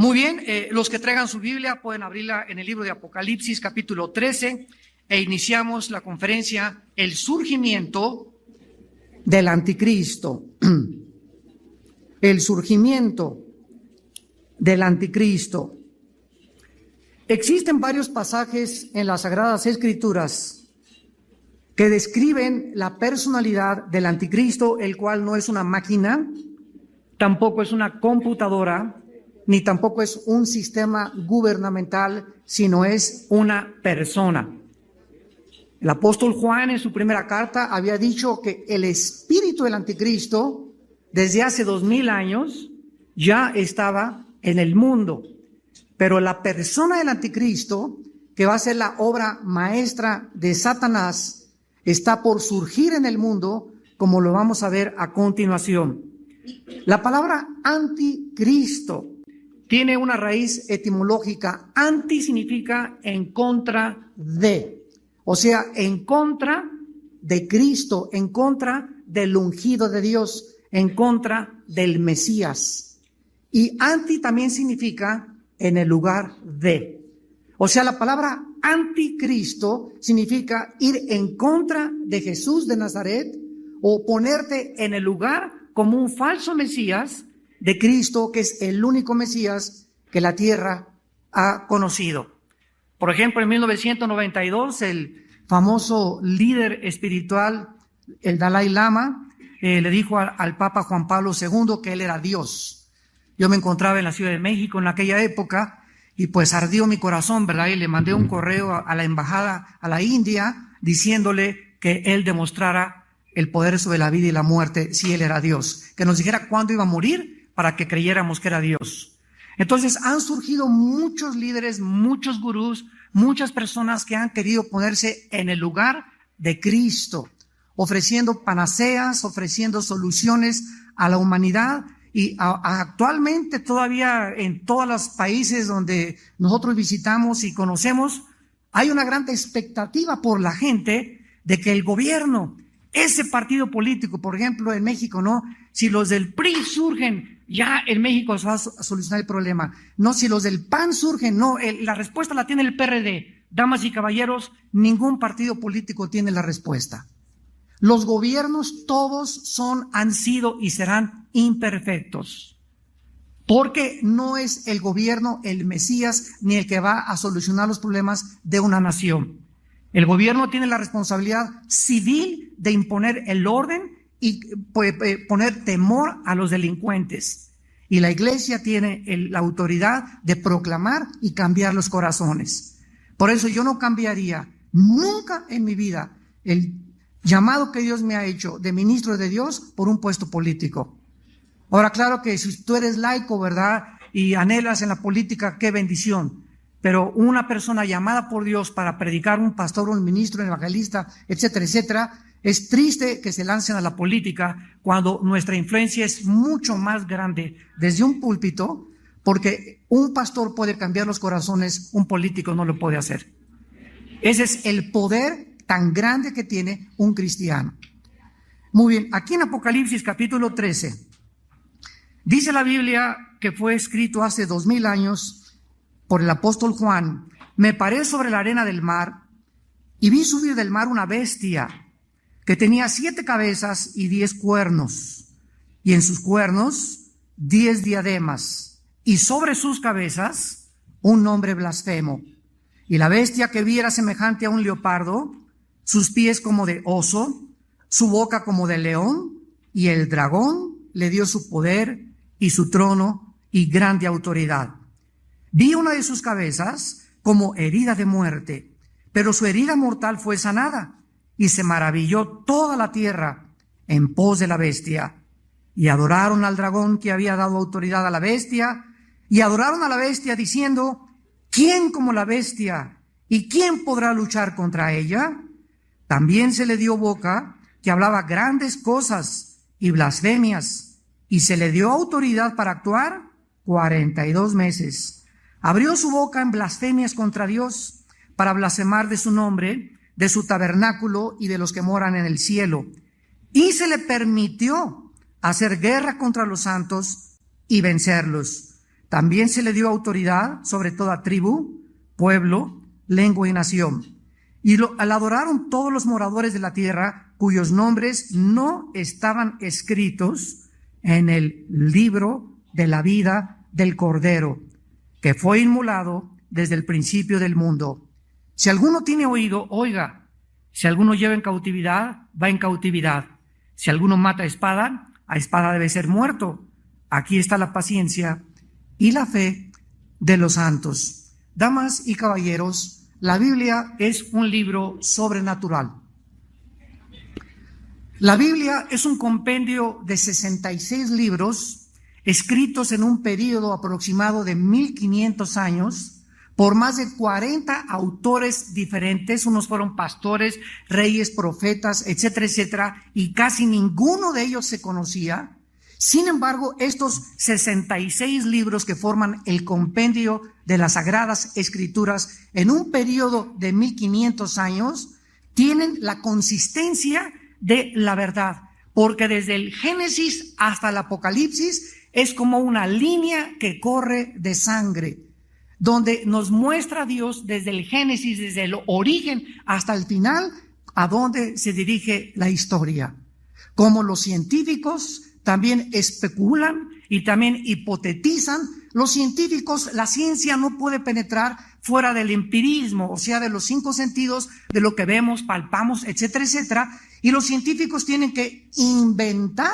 Muy bien, los que traigan su Biblia pueden abrirla en el libro de Apocalipsis, capítulo 13, e iniciamos la conferencia El surgimiento del anticristo. El surgimiento del anticristo. Existen varios pasajes en las Sagradas Escrituras que describen la personalidad del anticristo, el cual no es una máquina, tampoco es una computadora, ni tampoco es un sistema gubernamental, sino es una persona. El apóstol Juan en su primera carta había dicho que el espíritu del anticristo desde hace 2000 años ya estaba en el mundo, pero la persona del anticristo, que va a ser la obra maestra de Satanás, está por surgir en el mundo, como lo vamos a ver a continuación. La palabra anticristo tiene una raíz etimológica. Anti significa en contra de, o sea, en contra de Cristo, en contra del ungido de Dios, en contra del Mesías. Y anti también significa en el lugar de. O sea, la palabra anticristo significa ir en contra de Jesús de Nazaret o ponerte en el lugar como un falso Mesías de Cristo, que es el único Mesías que la tierra ha conocido. Por ejemplo, en 1992, el famoso líder espiritual, el Dalai Lama, le dijo al Papa Juan Pablo II que él era Dios. Yo me encontraba en la Ciudad de México en aquella época y pues ardió mi corazón, ¿verdad? Y le mandé un correo a la embajada a la India diciéndole que él demostrara el poder sobre la vida y la muerte si él era Dios, que nos dijera cuándo iba a morir para que creyéramos que era Dios. Entonces han surgido muchos líderes, muchos gurús, muchas personas que han querido ponerse en el lugar de Cristo, ofreciendo panaceas, ofreciendo soluciones a la humanidad. Y actualmente todavía en todos los países donde nosotros visitamos y conocemos, hay una gran expectativa por la gente de que el gobierno, ese partido político, por ejemplo en México, ¿no? Si los del PRI surgen, ya en México se va a solucionar el problema. No, si los del PAN surgen, no, la respuesta la tiene el PRD. Damas y caballeros, ningún partido político tiene la respuesta. Los gobiernos todos han sido y serán imperfectos, porque no es el gobierno el Mesías ni el que va a solucionar los problemas de una nación. El gobierno tiene la responsabilidad civil de imponer el orden y poner temor a los delincuentes. Y la iglesia tiene la autoridad de proclamar y cambiar los corazones. Por eso yo no cambiaría nunca en mi vida el llamado que Dios me ha hecho de ministro de Dios por un puesto político. Ahora, claro que si tú eres laico, ¿verdad? Y anhelas en la política, qué bendición. Pero una persona llamada por Dios para predicar, un pastor, un ministro, un evangelista, etcétera, etcétera, es triste que se lancen a la política cuando nuestra influencia es mucho más grande desde un púlpito, porque un pastor puede cambiar los corazones, un político no lo puede hacer. Ese es el poder tan grande que tiene un cristiano. Muy bien, aquí en Apocalipsis capítulo 13, dice la Biblia que fue escrito hace 2000 años por el apóstol Juan: me paré sobre la arena del mar y vi subir del mar una bestia que tenía 7 cabezas y 10 cuernos, y en sus cuernos 10 diademas, y sobre sus cabezas un nombre blasfemo. Y la bestia que vi era semejante a un leopardo, sus pies como de oso, su boca como de león, y el dragón le dio su poder y su trono y grande autoridad. Vi una de sus cabezas como herida de muerte, pero su herida mortal fue sanada, y se maravilló toda la tierra en pos de la bestia. Y adoraron al dragón que había dado autoridad a la bestia, y adoraron a la bestia diciendo: ¿quién como la bestia? ¿Y quién podrá luchar contra ella? También se le dio boca que hablaba grandes cosas y blasfemias, y se le dio autoridad para actuar 42 meses. Abrió su boca en blasfemias contra Dios, para blasfemar de su nombre, de su tabernáculo y de los que moran en el cielo. Y se le permitió hacer guerra contra los santos y vencerlos. También se le dio autoridad sobre toda tribu, pueblo, lengua y nación. Y al adoraron todos los moradores de la tierra, cuyos nombres no estaban escritos en el libro de la vida del Cordero, que fue inmolado desde el principio del mundo. Si alguno tiene oído, oiga. Si alguno lleva en cautividad, va en cautividad. Si alguno mata a espada debe ser muerto. Aquí está la paciencia y la fe de los santos. Damas y caballeros, la Biblia es un libro sobrenatural. La Biblia es un compendio de 66 libros escritos en un periodo aproximado de 1500 años por más de 40 autores diferentes. Unos fueron pastores, reyes, profetas, etcétera, etcétera, y casi ninguno de ellos se conocía. Sin embargo, estos 66 libros que forman el compendio de las Sagradas Escrituras en un periodo de 1500 años tienen la consistencia de la verdad, porque desde el Génesis hasta el Apocalipsis es como una línea que corre de sangre, donde nos muestra a Dios desde el Génesis, desde el origen hasta el final, a dónde se dirige la historia. Como los científicos también especulan y también hipotetizan, los científicos, la ciencia no puede penetrar fuera del empirismo, o sea, de los 5 sentidos, de lo que vemos, palpamos, etcétera, etcétera, y los científicos tienen que inventar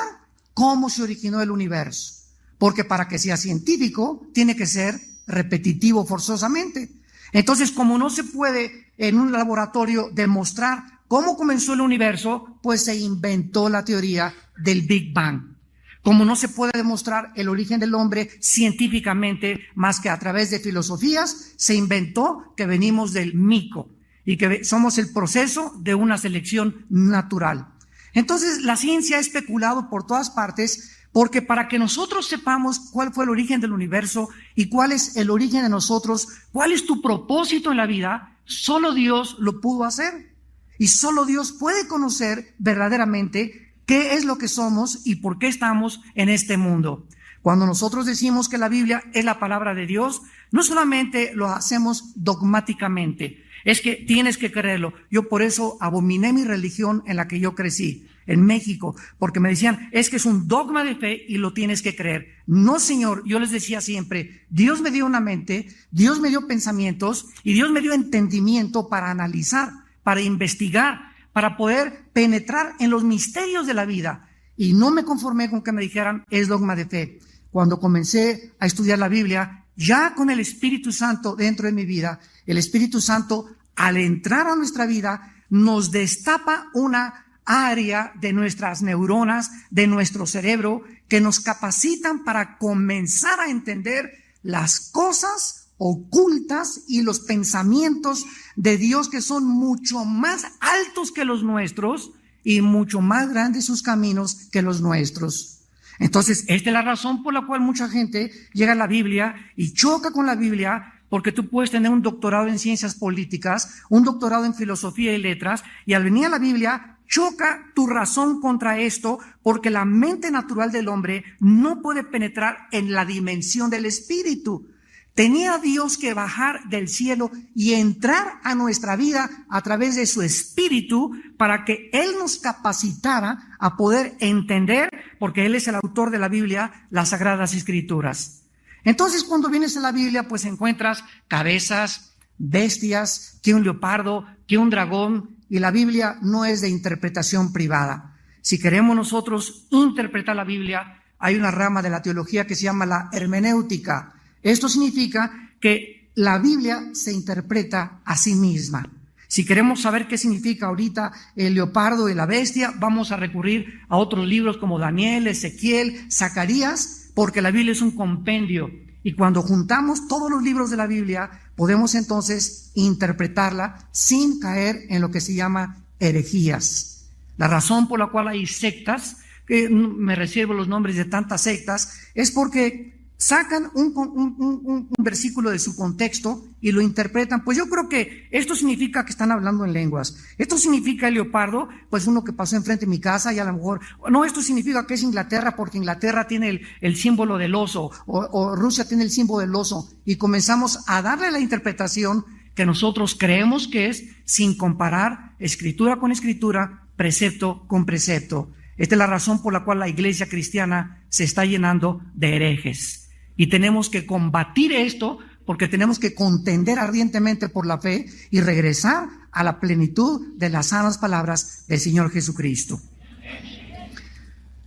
cómo se originó el universo, porque para que sea científico tiene que ser repetitivo forzosamente. Entonces, como no se puede en un laboratorio demostrar cómo comenzó el universo, pues se inventó la teoría del Big Bang. Como no se puede demostrar el origen del hombre científicamente más que a través de filosofías, se inventó que venimos del mico y que somos el proceso de una selección natural. Entonces, la ciencia ha especulado por todas partes, porque para que nosotros sepamos cuál fue el origen del universo y cuál es el origen de nosotros, cuál es tu propósito en la vida, solo Dios lo pudo hacer. Y solo Dios puede conocer verdaderamente qué es lo que somos y por qué estamos en este mundo. Cuando nosotros decimos que la Biblia es la palabra de Dios, no solamente lo hacemos dogmáticamente, es que tienes que creerlo. Yo por eso abominé mi religión en la que yo crecí, en México, porque me decían, es que es un dogma de fe y lo tienes que creer. No, señor, yo les decía siempre, Dios me dio una mente, Dios me dio pensamientos y Dios me dio entendimiento para analizar, para investigar, para poder penetrar en los misterios de la vida. Y no me conformé con que me dijeran, es dogma de fe. Cuando comencé a estudiar la Biblia, ya con el Espíritu Santo dentro de mi vida, el Espíritu Santo, al entrar a nuestra vida, nos destapa una área de nuestras neuronas, de nuestro cerebro, que nos capacitan para comenzar a entender las cosas ocultas y los pensamientos de Dios, que son mucho más altos que los nuestros y mucho más grandes sus caminos que los nuestros. Entonces, esta es la razón por la cual mucha gente llega a la Biblia y choca con la Biblia, porque tú puedes tener un doctorado en ciencias políticas, un doctorado en filosofía y letras, y al venir a la Biblia choca tu razón contra esto, porque la mente natural del hombre no puede penetrar en la dimensión del espíritu. Tenía Dios que bajar del cielo y entrar a nuestra vida a través de su espíritu para que Él nos capacitara a poder entender, porque Él es el autor de la Biblia, las Sagradas Escrituras. Entonces, cuando vienes a la Biblia, pues encuentras cabezas, bestias, que un leopardo, que un dragón, y la Biblia no es de interpretación privada. Si queremos nosotros interpretar la Biblia, hay una rama de la teología que se llama la hermenéutica. Esto significa que la Biblia se interpreta a sí misma. Si queremos saber qué significa ahorita el leopardo y la bestia, vamos a recurrir a otros libros como Daniel, Ezequiel, Zacarías, porque la Biblia es un compendio. Y cuando juntamos todos los libros de la Biblia, podemos entonces interpretarla sin caer en lo que se llama herejías. La razón por la cual hay sectas, que me reservo los nombres de tantas sectas, es porque sacan un versículo de su contexto y lo interpretan. Pues yo creo que esto significa que están hablando en lenguas. Esto significa el leopardo, pues uno que pasó enfrente de mi casa y a lo mejor, no, esto significa que es Inglaterra porque Inglaterra tiene el símbolo del oso o Rusia tiene el símbolo del oso, y comenzamos a darle la interpretación que nosotros creemos que es, sin comparar escritura con escritura, precepto con precepto. Esta es la razón por la cual la iglesia cristiana se está llenando de herejes. Y tenemos que combatir esto porque tenemos que contender ardientemente por la fe y regresar a la plenitud de las sanas palabras del Señor Jesucristo.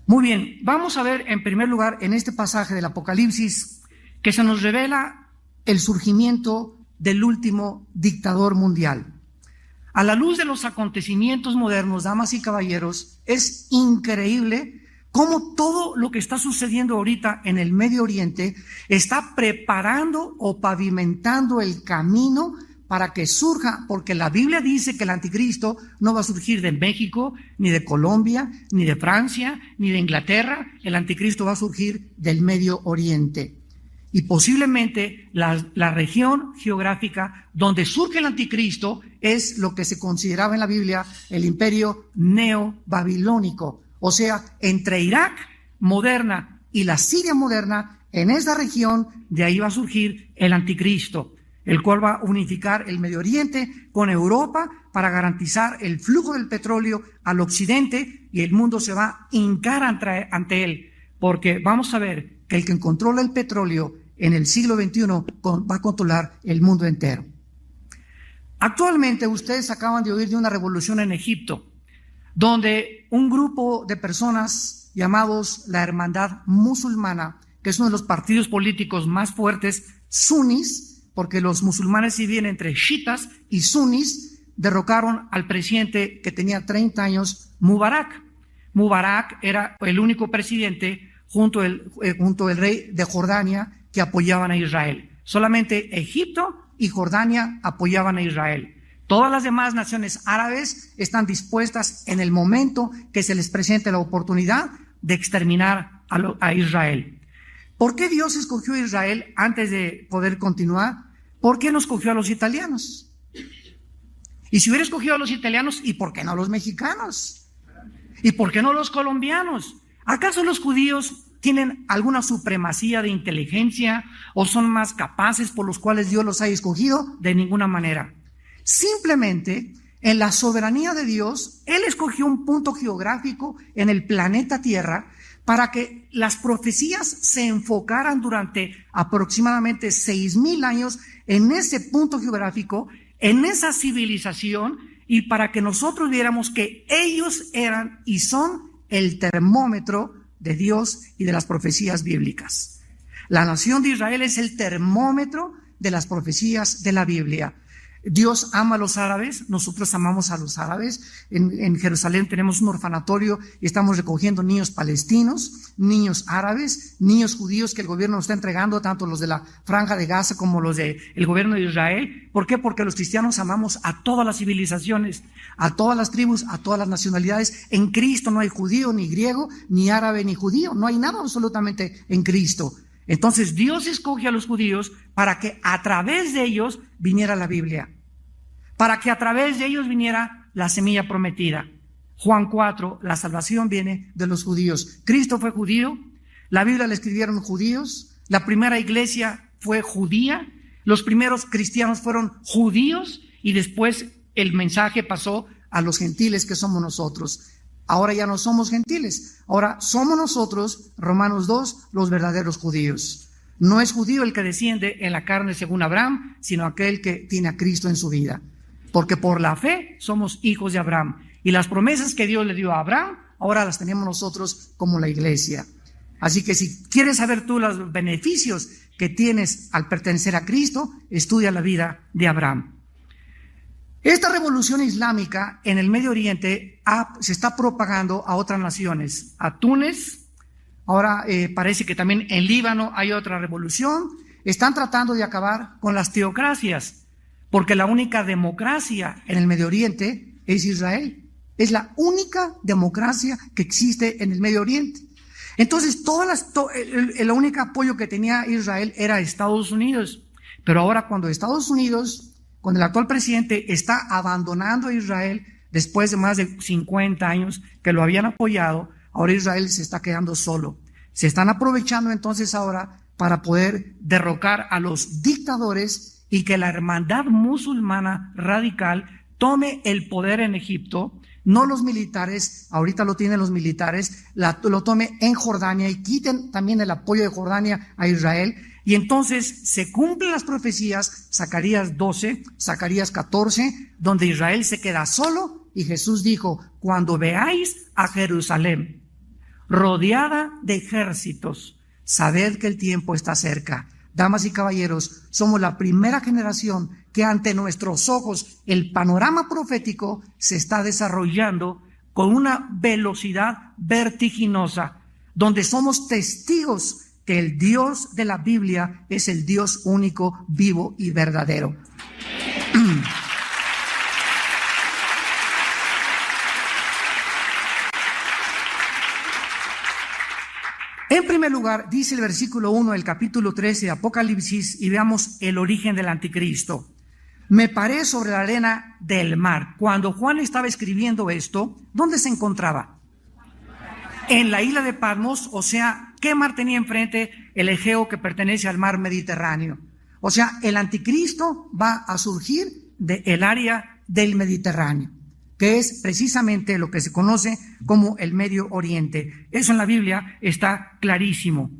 Muy bien, vamos a ver en primer lugar en este pasaje del Apocalipsis que se nos revela el surgimiento del último dictador mundial. A la luz de los acontecimientos modernos, damas y caballeros, es increíble cómo todo lo que está sucediendo ahorita en el Medio Oriente está preparando o pavimentando el camino para que surja, porque la Biblia dice que el anticristo no va a surgir de México, ni de Colombia, ni de Francia, ni de Inglaterra. El anticristo va a surgir del Medio Oriente. Y posiblemente la región geográfica donde surge el anticristo es lo que se consideraba en la Biblia el imperio neobabilónico. O sea, entre Irak moderna y la Siria moderna, en esa región, de ahí va a surgir el anticristo, el cual va a unificar el Medio Oriente con Europa para garantizar el flujo del petróleo al occidente, y el mundo se va a hincar ante él, porque vamos a ver que el que controla el petróleo en el siglo XXI va a controlar el mundo entero. Actualmente ustedes acaban de oír de una revolución en Egipto, donde un grupo de personas llamados la Hermandad Musulmana, que es uno de los partidos políticos más fuertes, sunis, porque los musulmanes se dividen entre chiitas y sunis, derrocaron al presidente que tenía 30 años, Mubarak. Mubarak era el único presidente junto al rey de Jordania que apoyaban a Israel. Solamente Egipto y Jordania apoyaban a Israel. Todas las demás naciones árabes están dispuestas en el momento que se les presente la oportunidad de exterminar a Israel. ¿Por qué Dios escogió a Israel antes de poder continuar? ¿Por qué no escogió a los italianos? Y si hubiera escogido a los italianos, ¿y por qué no a los mexicanos? ¿Y por qué no a los colombianos? ¿Acaso los judíos tienen alguna supremacía de inteligencia o son más capaces por los cuales Dios los haya escogido? De ninguna manera. Simplemente, en la soberanía de Dios, Él escogió un punto geográfico en el planeta Tierra para que las profecías se enfocaran durante aproximadamente 6,000 años en ese punto geográfico, en esa civilización, y para que nosotros viéramos que ellos eran y son el termómetro de Dios y de las profecías bíblicas. La nación de Israel es el termómetro de las profecías de la Biblia. Dios ama a los árabes, nosotros amamos a los árabes. En Jerusalén tenemos un orfanatorio y estamos recogiendo niños palestinos, niños árabes, niños judíos que el gobierno nos está entregando, tanto los de la Franja de Gaza como los del gobierno de Israel. ¿Por qué? Porque los cristianos amamos a todas las civilizaciones, a todas las tribus, a todas las nacionalidades. En Cristo no hay judío, ni griego, ni árabe, ni judío. No hay nada absolutamente en Cristo. Entonces Dios escoge a los judíos para que a través de ellos viniera la Biblia, para que a través de ellos viniera la semilla prometida. Juan 4, la salvación viene de los judíos. Cristo fue judío, la Biblia la escribieron judíos, la primera iglesia fue judía, los primeros cristianos fueron judíos, y después el mensaje pasó a los gentiles que somos nosotros. Ahora ya no somos gentiles, ahora somos nosotros, Romanos 2, los verdaderos judíos. No es judío el que desciende en la carne según Abraham, sino aquel que tiene a Cristo en su vida. Porque por la fe somos hijos de Abraham. Y las promesas que Dios le dio a Abraham, ahora las tenemos nosotros como la iglesia. Así que si quieres saber tú los beneficios que tienes al pertenecer a Cristo, estudia la vida de Abraham. Esta revolución islámica en el Medio Oriente se está propagando a otras naciones, a Túnez, ahora parece que también en Líbano hay otra revolución. Están tratando de acabar con las teocracias, porque la única democracia en el Medio Oriente es Israel. Es la única democracia que existe en el Medio Oriente. Entonces, el único apoyo que tenía Israel era Estados Unidos. Pero ahora cuando Estados Unidos, con el actual presidente, está abandonando a Israel después de más de 50 años que lo habían apoyado, ahora Israel se está quedando solo. Se están aprovechando entonces ahora para poder derrocar a los dictadores y que la hermandad musulmana radical tome el poder en Egipto, no los militares, ahorita lo tienen los militares, lo tome en Jordania y quiten también el apoyo de Jordania a Israel. Y entonces se cumplen las profecías, Zacarías 12, Zacarías 14, donde Israel se queda solo y Jesús dijo, cuando veáis a Jerusalén rodeada de ejércitos, sabed que el tiempo está cerca. Damas y caballeros, somos la primera generación que ante nuestros ojos el panorama profético se está desarrollando con una velocidad vertiginosa, donde somos testigos que el Dios de la Biblia es el Dios único, vivo y verdadero. En primer lugar, dice el versículo 1 del capítulo 13 de Apocalipsis, y veamos el origen del anticristo. Me paré sobre la arena del mar. Cuando Juan estaba escribiendo esto, ¿dónde se encontraba? En la isla de Patmos, o sea, ¿qué mar tenía enfrente? El Egeo, que pertenece al mar Mediterráneo. O sea, el anticristo va a surgir del área del Mediterráneo, que es precisamente lo que se conoce como el Medio Oriente. Eso en la Biblia está clarísimo.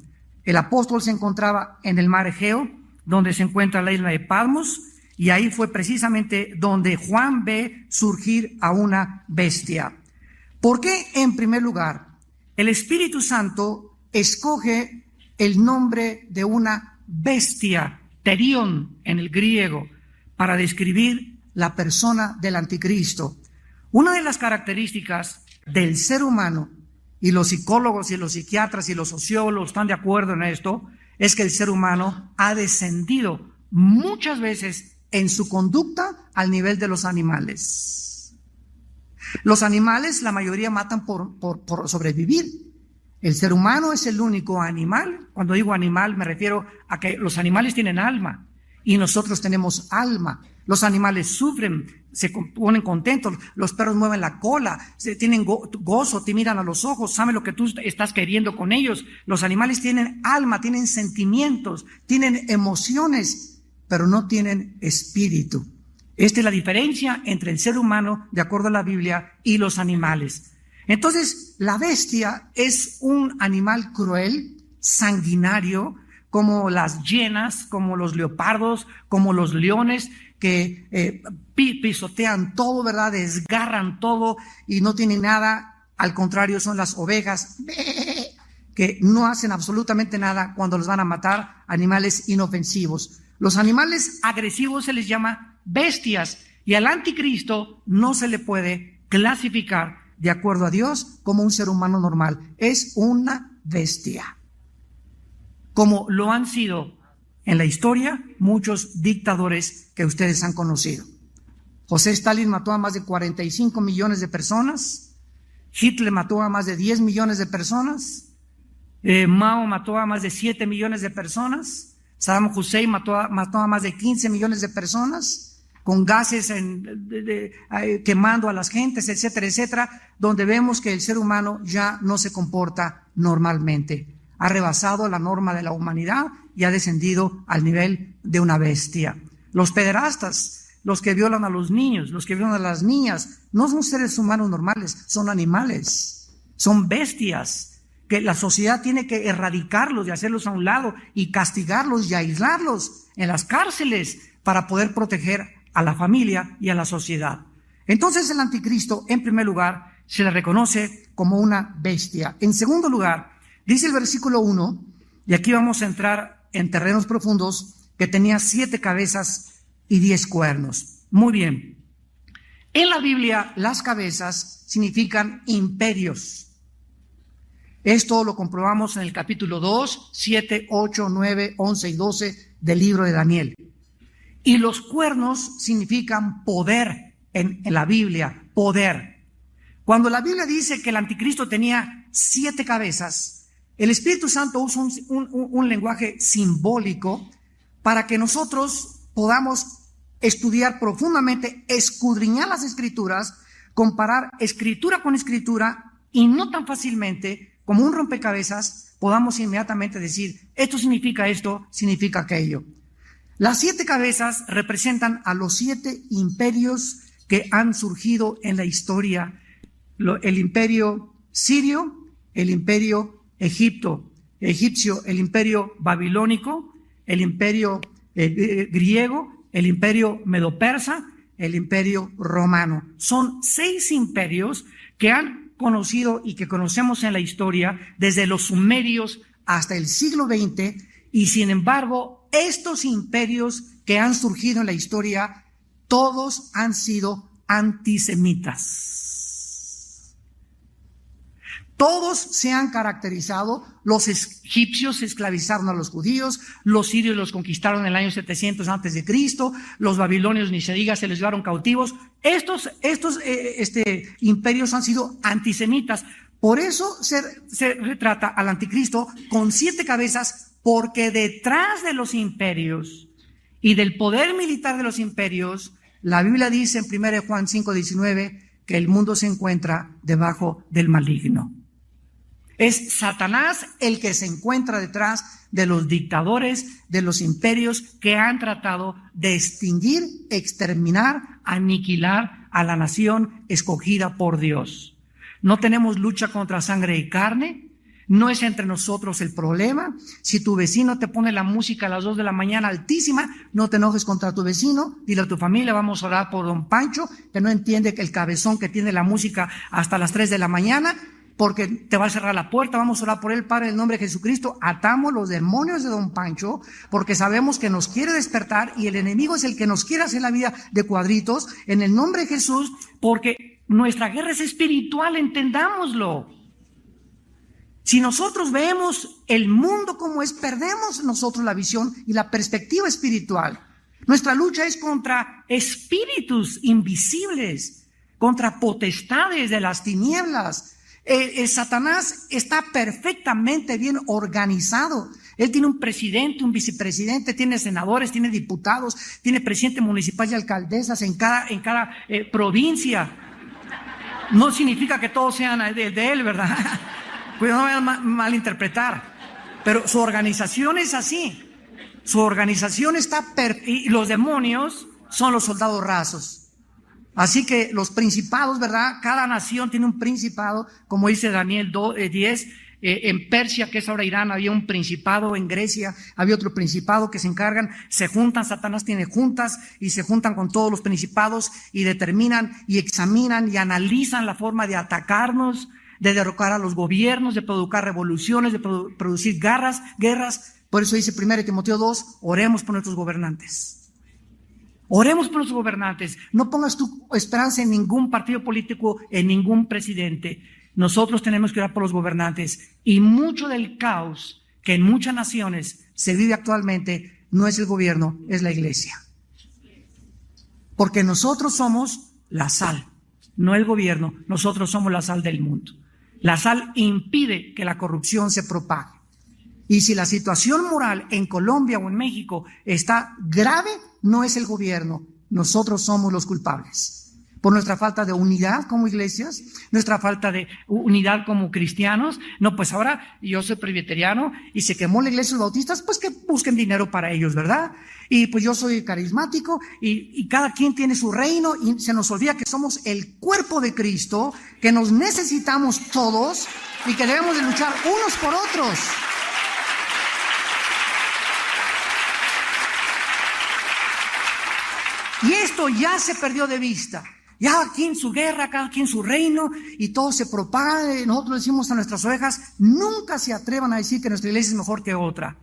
El apóstol se encontraba en el mar Egeo, donde se encuentra la isla de Patmos, y ahí fue precisamente donde Juan ve surgir a una bestia. ¿Por qué, en primer lugar, el Espíritu Santo escoge el nombre de una bestia, terión en el griego, para describir la persona del anticristo? Una de las características del ser humano, y los psicólogos y los psiquiatras y los sociólogos están de acuerdo en esto, es que el ser humano ha descendido muchas veces en su conducta al nivel de los animales. Los animales, la mayoría matan por sobrevivir. El ser humano es el único animal. Cuando digo animal me refiero a que los animales tienen alma y nosotros tenemos alma. Los animales sufren, se ponen contentos, los perros mueven la cola, tienen gozo, te miran a los ojos, saben lo que tú estás queriendo con ellos. Los animales tienen alma, tienen sentimientos, tienen emociones, pero no tienen espíritu. Esta es la diferencia entre el ser humano, de acuerdo a la Biblia, y los animales. Entonces, la bestia es un animal cruel, sanguinario, como las hienas, como los leopardos, como los leones, que pisotean todo, ¿verdad? Desgarran todo y no tienen nada. Al contrario, son las ovejas que no hacen absolutamente nada cuando los van a matar, animales inofensivos. Los animales agresivos se les llama bestias y al anticristo no se le puede clasificar de acuerdo a Dios como un ser humano normal. Es una bestia, como lo han sido en la historia muchos dictadores que ustedes han conocido. José Stalin mató a más de 45 millones de personas, Hitler mató a más de 10 millones de personas, Mao mató a más de 7 millones de personas, Saddam Hussein mató a más de 15 millones de personas, con gases quemando a las gentes, etcétera, etcétera, donde vemos que el ser humano ya no se comporta normalmente. Ha rebasado la norma de la humanidad y ha descendido al nivel de una bestia. Los pederastas, los que violan a los niños, los que violan a las niñas, no son seres humanos normales, son animales, son bestias que la sociedad tiene que erradicarlos y hacerlos a un lado y castigarlos y aislarlos en las cárceles para poder proteger a la familia y a la sociedad. Entonces el anticristo, en primer lugar, se le reconoce como una bestia. En segundo lugar, dice el versículo 1, y aquí vamos a entrar en terrenos profundos, que tenía 7 cabezas y 10 cuernos. Muy bien. En la Biblia, las cabezas significan imperios. Esto lo comprobamos en el capítulo 2, 7, 8, 9, 11 y 12 del libro de Daniel. Y los cuernos significan poder en la Biblia, poder. Cuando la Biblia dice que el anticristo tenía 7 cabezas, el Espíritu Santo usa un lenguaje simbólico para que nosotros podamos estudiar profundamente, escudriñar las Escrituras, comparar Escritura con Escritura y no tan fácilmente como un rompecabezas podamos inmediatamente decir, esto significa aquello. Las 7 cabezas representan a los 7 imperios que han surgido en la historia. El imperio sirio, el imperio egipcio, el imperio babilónico, el imperio griego, el imperio medo-persa, el imperio romano. Son 6 imperios que han conocido y que conocemos en la historia desde los sumerios hasta el siglo XX, y sin embargo, estos imperios que han surgido en la historia, todos han sido antisemitas. Todos se han caracterizado. Los egipcios esclavizaron a los judíos, los sirios los conquistaron en el año 700 antes de Cristo, los babilonios ni se diga, se les llevaron cautivos. Estos imperios han sido antisemitas. Por eso se retrata al anticristo con 7 cabezas, porque detrás de los imperios y del poder militar de los imperios, la Biblia dice en 1 Juan 5:19 que el mundo se encuentra debajo del maligno. Es Satanás el que se encuentra detrás de los dictadores, de los imperios que han tratado de extinguir, exterminar, aniquilar a la nación escogida por Dios. No tenemos lucha contra sangre y carne. No es entre nosotros el problema. Si tu vecino te pone la música a las 2 de la mañana altísima, no te enojes contra tu vecino. Dile a tu familia, vamos a orar por don Pancho, que no entiende que el cabezón que tiene la música hasta las 3 de la mañana, porque te va a cerrar la puerta. Vamos a orar por él, Padre, en el nombre de Jesucristo. Atamos los demonios de don Pancho, porque sabemos que nos quiere despertar y el enemigo es el que nos quiere hacer la vida de cuadritos. En el nombre de Jesús, porque nuestra guerra es espiritual, entendámoslo. Si nosotros vemos el mundo como es, perdemos nosotros la visión y la perspectiva espiritual. Nuestra lucha es contra espíritus invisibles, contra potestades de las tinieblas. Satanás está perfectamente bien organizado. Él tiene un presidente, un vicepresidente, tiene senadores, tiene diputados, tiene presidente municipal y alcaldesas en cada provincia. No significa que todos sean de él, ¿verdad? Cuidado, no me vayan a malinterpretar, pero su organización es así. Su organización está y los demonios son los soldados rasos. Así que los principados, ¿verdad? Cada nación tiene un principado, como dice Daniel 10. En Persia, que es ahora Irán, había un principado. En Grecia había otro principado que se encargan, se juntan. Satanás tiene juntas y se juntan con todos los principados y determinan y examinan y analizan la forma de atacarnos, de derrocar a los gobiernos, de provocar revoluciones, de producir guerras. Por eso dice 1 Timoteo 2, oremos por nuestros gobernantes. Oremos por nuestros gobernantes. No pongas tu esperanza en ningún partido político, en ningún presidente. Nosotros tenemos que orar por los gobernantes. Y mucho del caos que en muchas naciones se vive actualmente no es el gobierno, es la iglesia. Porque nosotros somos la sal, no el gobierno. Nosotros somos la sal del mundo. La sal impide que la corrupción se propague. Y si la situación moral en Colombia o en México está grave, no es el gobierno. Nosotros somos los culpables. Por nuestra falta de unidad como iglesias, nuestra falta de unidad como cristianos. No, pues ahora yo soy presbiteriano y se quemó la iglesia de los bautistas, pues que busquen dinero para ellos, ¿verdad? Y pues yo soy carismático y cada quien tiene su reino y se nos olvida que somos el cuerpo de Cristo, que nos necesitamos todos y que debemos de luchar unos por otros. Y esto ya se perdió de vista. Ya aquí en su guerra, cada quien su reino, y todo se propaga. Nosotros decimos a nuestras ovejas, nunca se atrevan a decir que nuestra iglesia es mejor que otra.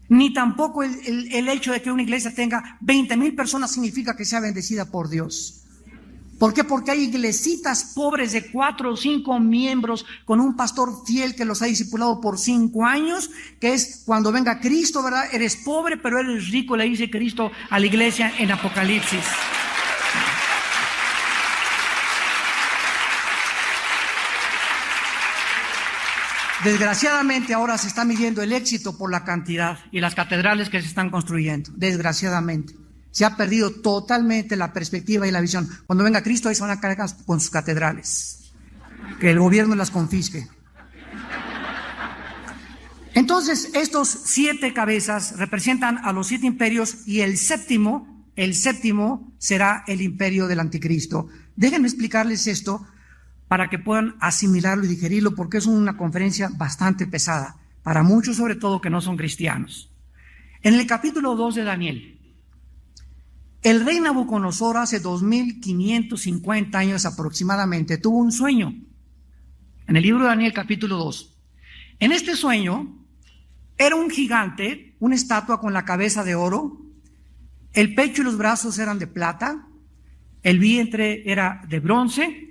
Ni tampoco el hecho de que una iglesia tenga 20,000 personas significa que sea bendecida por Dios. ¿Por qué? Porque hay iglesitas pobres de 4 o 5 miembros con un pastor fiel que los ha discipulado por 5 años, que es cuando venga Cristo, ¿verdad? Eres pobre, pero eres rico, le dice Cristo a la iglesia en Apocalipsis. Desgraciadamente ahora se está midiendo el éxito por la cantidad y las catedrales que se están construyendo. Desgraciadamente. Se ha perdido totalmente la perspectiva y la visión. Cuando venga Cristo, ahí se van a cargar con sus catedrales. Que el gobierno las confisque. Entonces, estos 7 cabezas representan a los 7 imperios y el séptimo será el imperio del anticristo. Déjenme explicarles esto para que puedan asimilarlo y digerirlo, porque es una conferencia bastante pesada, para muchos sobre todo que no son cristianos. En el capítulo 2 de Daniel, el rey Nabucodonosor hace 2550 años aproximadamente tuvo un sueño. En el libro de Daniel capítulo 2. En este sueño era un gigante, una estatua con la cabeza de oro, el pecho y los brazos eran de plata, el vientre era de bronce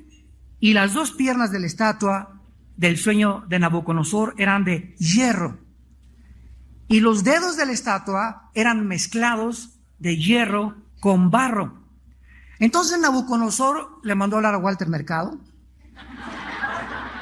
y las 2 piernas de la estatua del sueño de Nabucodonosor eran de hierro. Y los dedos de la estatua eran mezclados de hierro con barro. Entonces Nabucodonosor le mandó a hablar a Walter Mercado,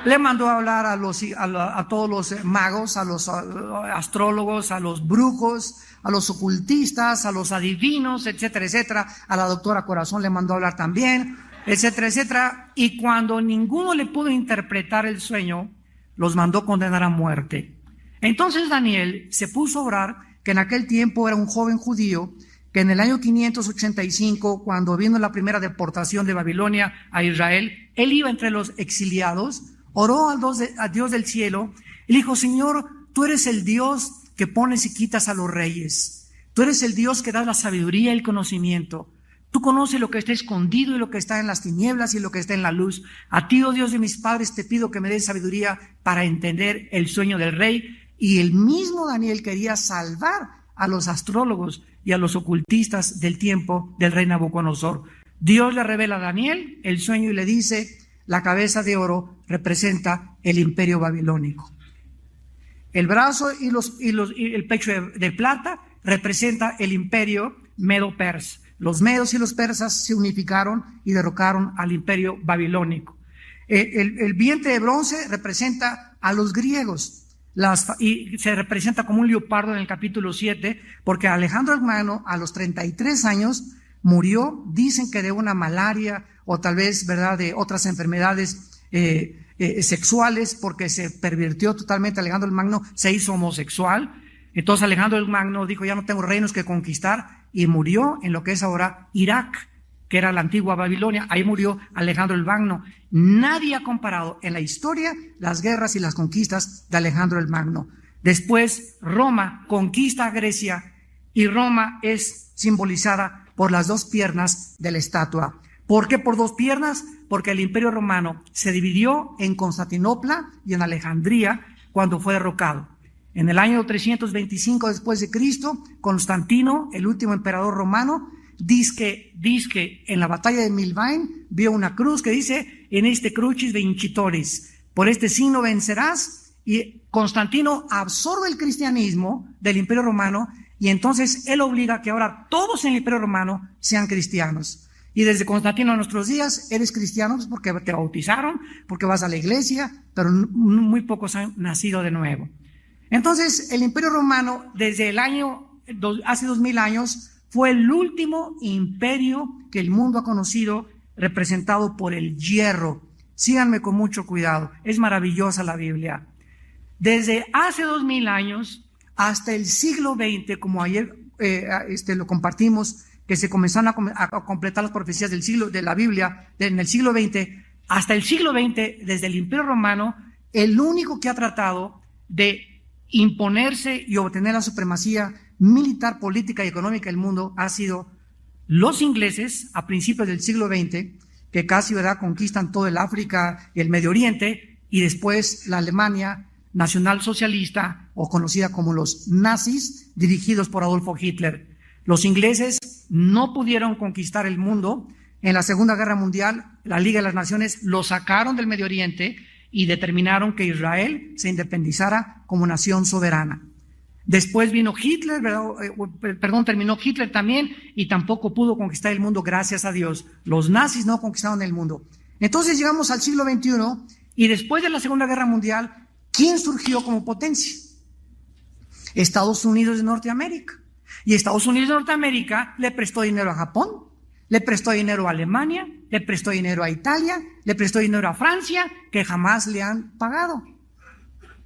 le mandó a hablar a todos los magos, a los astrólogos, a los brujos, a los ocultistas, a los adivinos, etcétera, etcétera. A la doctora Corazón le mandó a hablar también, etcétera, etcétera. Y cuando ninguno le pudo interpretar el sueño, los mandó condenar a muerte. Entonces Daniel se puso a orar, que en aquel tiempo era un joven judío, que en el año 585, cuando vino la primera deportación de Babilonia a Israel, él iba entre los exiliados, oró a Dios del cielo y dijo: Señor, tú eres el Dios que pones y quitas a los reyes. Tú eres el Dios que da la sabiduría y el conocimiento. Tú conoces lo que está escondido y lo que está en las tinieblas y lo que está en la luz. A ti, oh Dios de mis padres, te pido que me des sabiduría para entender el sueño del rey. Y el mismo Daniel quería salvar a los astrólogos y a los ocultistas del tiempo del rey Nabucodonosor. Dios le revela a Daniel el sueño y le dice: la cabeza de oro representa el imperio babilónico. El brazo y el pecho de plata representa el imperio medo-persa. Los medos y los persas se unificaron y derrocaron al imperio babilónico. El vientre de bronce representa a los griegos. Y se representa como un leopardo en el capítulo 7, porque Alejandro el Magno a los 33 años murió, dicen que de una malaria o tal vez, ¿verdad?, de otras enfermedades sexuales, porque se pervirtió totalmente. Alejandro el Magno se hizo homosexual. Entonces Alejandro el Magno dijo: ya no tengo reinos que conquistar, y murió en lo que es ahora Irak, que era la antigua Babilonia. Ahí murió Alejandro el Magno. Nadie ha comparado en la historia las guerras y las conquistas de Alejandro el Magno. Después Roma conquista a Grecia y Roma es simbolizada por las 2 piernas de la estatua. ¿Por qué por 2 piernas? Porque el imperio romano se dividió en Constantinopla y en Alejandría cuando fue derrocado. En el año 325 después de Cristo, Constantino, el último emperador romano, dice que en la batalla de Milvain vio una cruz que dice: en este crucis vincitoris, por este signo vencerás. Y Constantino absorbe el cristianismo del imperio romano, y entonces él obliga a que ahora todos en el imperio romano sean cristianos. Y desde Constantino a nuestros días eres cristiano porque te bautizaron, porque vas a la iglesia, pero muy pocos han nacido de nuevo. Entonces el imperio romano desde hace 2000 años fue el último imperio que el mundo ha conocido, representado por el hierro. Síganme con mucho cuidado, es maravillosa la Biblia. Desde hace 2000 años hasta el siglo XX, como ayer lo compartimos, que se comenzaron a completar las profecías de la Biblia en el siglo XX, hasta el siglo XX, desde el Imperio Romano, el único que ha tratado de imponerse y obtener la supremacía militar, política y económica del mundo ha sido los ingleses a principios del siglo XX, que casi, ¿verdad?, conquistan todo el África y el Medio Oriente, y después la Alemania nacionalsocialista, o conocida como los nazis, dirigidos por Adolfo Hitler. Los ingleses no pudieron conquistar el mundo. En la Segunda Guerra Mundial, la Liga de las Naciones lo sacaron del Medio Oriente y determinaron que Israel se independizara como nación soberana. Después vino Hitler, terminó Hitler también, y tampoco pudo conquistar el mundo, gracias a Dios. Los nazis no conquistaron el mundo. Entonces llegamos al siglo XXI, y después de la Segunda Guerra Mundial, ¿quién surgió como potencia? Estados Unidos de Norteamérica. Y Estados Unidos de Norteamérica le prestó dinero a Japón, le prestó dinero a Alemania, le prestó dinero a Italia, le prestó dinero a Francia, que jamás le han pagado.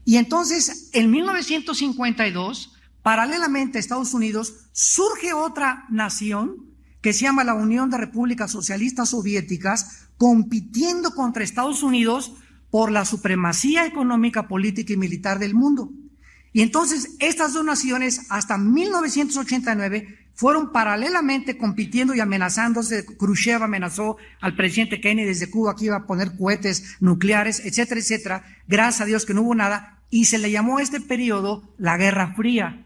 Y entonces, en 1952, paralelamente a Estados Unidos, surge otra nación que se llama la Unión de Repúblicas Socialistas Soviéticas, compitiendo contra Estados Unidos por la supremacía económica, política y militar del mundo. Y entonces estas dos naciones hasta 1989 fueron paralelamente compitiendo y amenazándose. Khrushchev amenazó al presidente Kennedy desde Cuba que iba a poner cohetes nucleares, etcétera, etcétera. Gracias a Dios que no hubo nada y se le llamó a este periodo la Guerra Fría.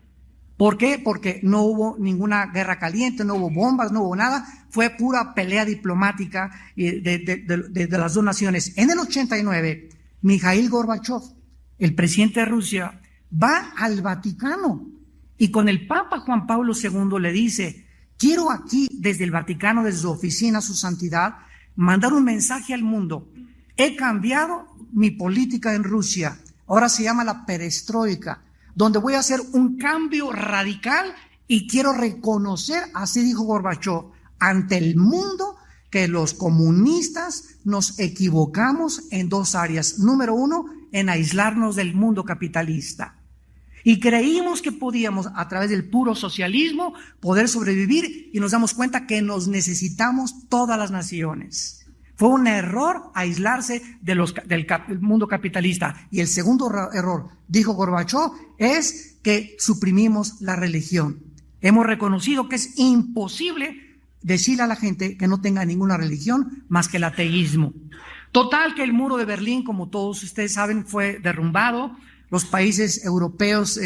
¿Por qué? Porque no hubo ninguna guerra caliente, no hubo bombas, no hubo nada. Fue pura pelea diplomática de las dos naciones. En el 89, Mikhail Gorbachev, el presidente de Rusia, va al Vaticano y con el Papa Juan Pablo II le dice: quiero aquí desde el Vaticano, desde su oficina, su santidad, mandar un mensaje al mundo. He cambiado mi política en Rusia, ahora se llama la perestroika, donde voy a hacer un cambio radical y quiero reconocer, así dijo Gorbachev, ante el mundo, que los comunistas nos equivocamos en dos áreas. Número uno, en aislarnos del mundo capitalista. Y creímos que podíamos, a través del puro socialismo, poder sobrevivir, y nos damos cuenta que nos necesitamos todas las naciones. Fue un error aislarse del mundo capitalista. Y el segundo error, dijo Gorbachev, es que suprimimos la religión. Hemos reconocido que es imposible decirle a la gente que no tenga ninguna religión más que el ateísmo. Total que el muro de Berlín, como todos ustedes saben, fue derrumbado. Los países europeos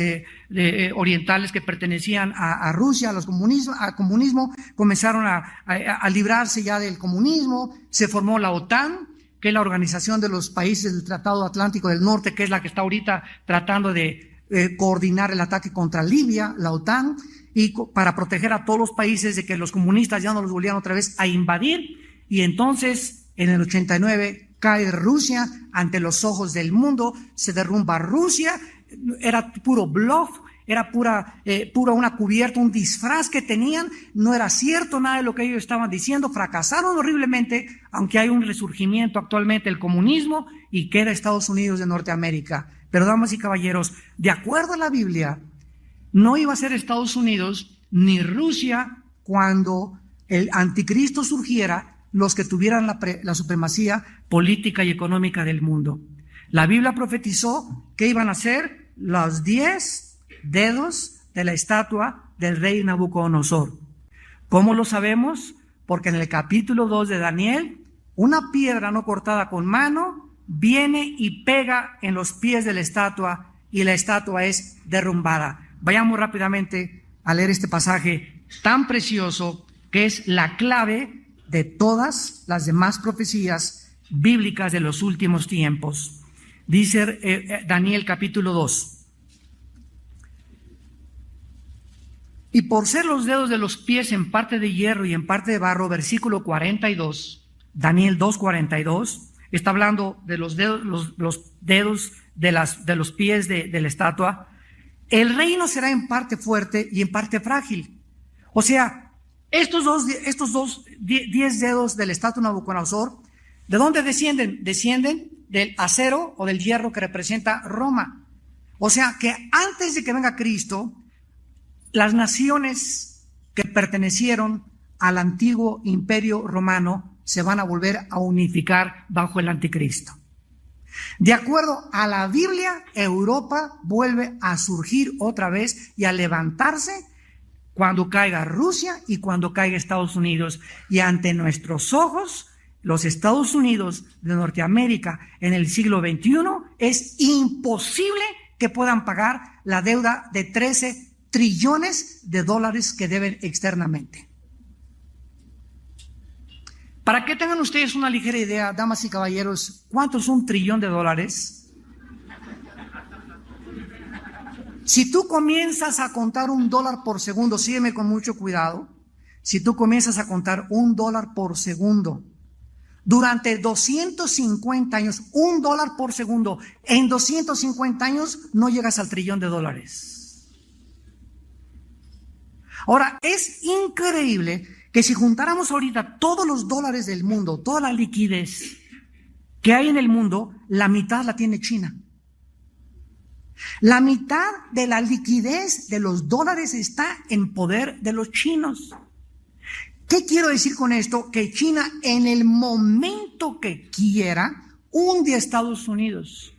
orientales que pertenecían a Rusia, al comunismo, comenzaron a librarse ya del comunismo. Se formó la OTAN, que es la organización de los países del Tratado Atlántico del Norte, que es la que está ahorita tratando de coordinar el ataque contra Libia, la OTAN, y para proteger a todos los países de que los comunistas ya no los volvieran otra vez a invadir. Y entonces, en el 89, cae Rusia ante los ojos del mundo, se derrumba Rusia. Era puro bluff, era pura una cubierta, un disfraz que tenían, no era cierto nada de lo que ellos estaban diciendo, fracasaron horriblemente, aunque hay un resurgimiento actualmente del comunismo y queda Estados Unidos de Norteamérica. Pero damas y caballeros, de acuerdo a la Biblia, no iba a ser Estados Unidos ni Rusia cuando el anticristo surgiera los que tuvieran la supremacía política y económica del mundo. La Biblia profetizó que iban a ser los 10 dedos de la estatua del rey Nabucodonosor. ¿Cómo lo sabemos? Porque en el capítulo 2 de Daniel, una piedra no cortada con mano viene y pega en los pies de la estatua y la estatua es derrumbada. Vayamos rápidamente a leer este pasaje tan precioso que es la clave de todas las demás profecías bíblicas de los últimos tiempos. Dice Daniel capítulo 2. Y por ser los dedos de los pies en parte de hierro y en parte de barro, versículo 42, Daniel 2:42, está hablando de los dedos de los pies de la estatua. El reino será en parte fuerte y en parte frágil. O sea, estos 10 dedos de la estatua de Nabucodonosor, ¿de dónde descienden? Descienden del acero o del hierro que representa Roma. O sea que antes de que venga Cristo, las naciones que pertenecieron al antiguo imperio romano se van a volver a unificar bajo el anticristo. De acuerdo a la Biblia, Europa vuelve a surgir otra vez y a levantarse cuando caiga Rusia y cuando caiga Estados Unidos. Y ante nuestros ojos, los Estados Unidos de Norteamérica en el siglo XXI, es imposible que puedan pagar la deuda de 13 trillones de dólares que deben externamente. Para que tengan ustedes una ligera idea, damas y caballeros, ¿cuánto es $1 trillón de dólares? Si tú comienzas a contar $1 por segundo, sígueme con mucho cuidado, si tú comienzas a contar $1 por segundo, Durante 250 años, $1 por segundo, en 250 años no llegas al $1 trillón. Ahora, es increíble que si juntáramos ahorita todos los dólares del mundo, toda la liquidez que hay en el mundo, la mitad la tiene China. La mitad de la liquidez de los dólares está en poder de los chinos. ¿Qué quiero decir con esto? Que China, en el momento que quiera, hunde a Estados Unidos.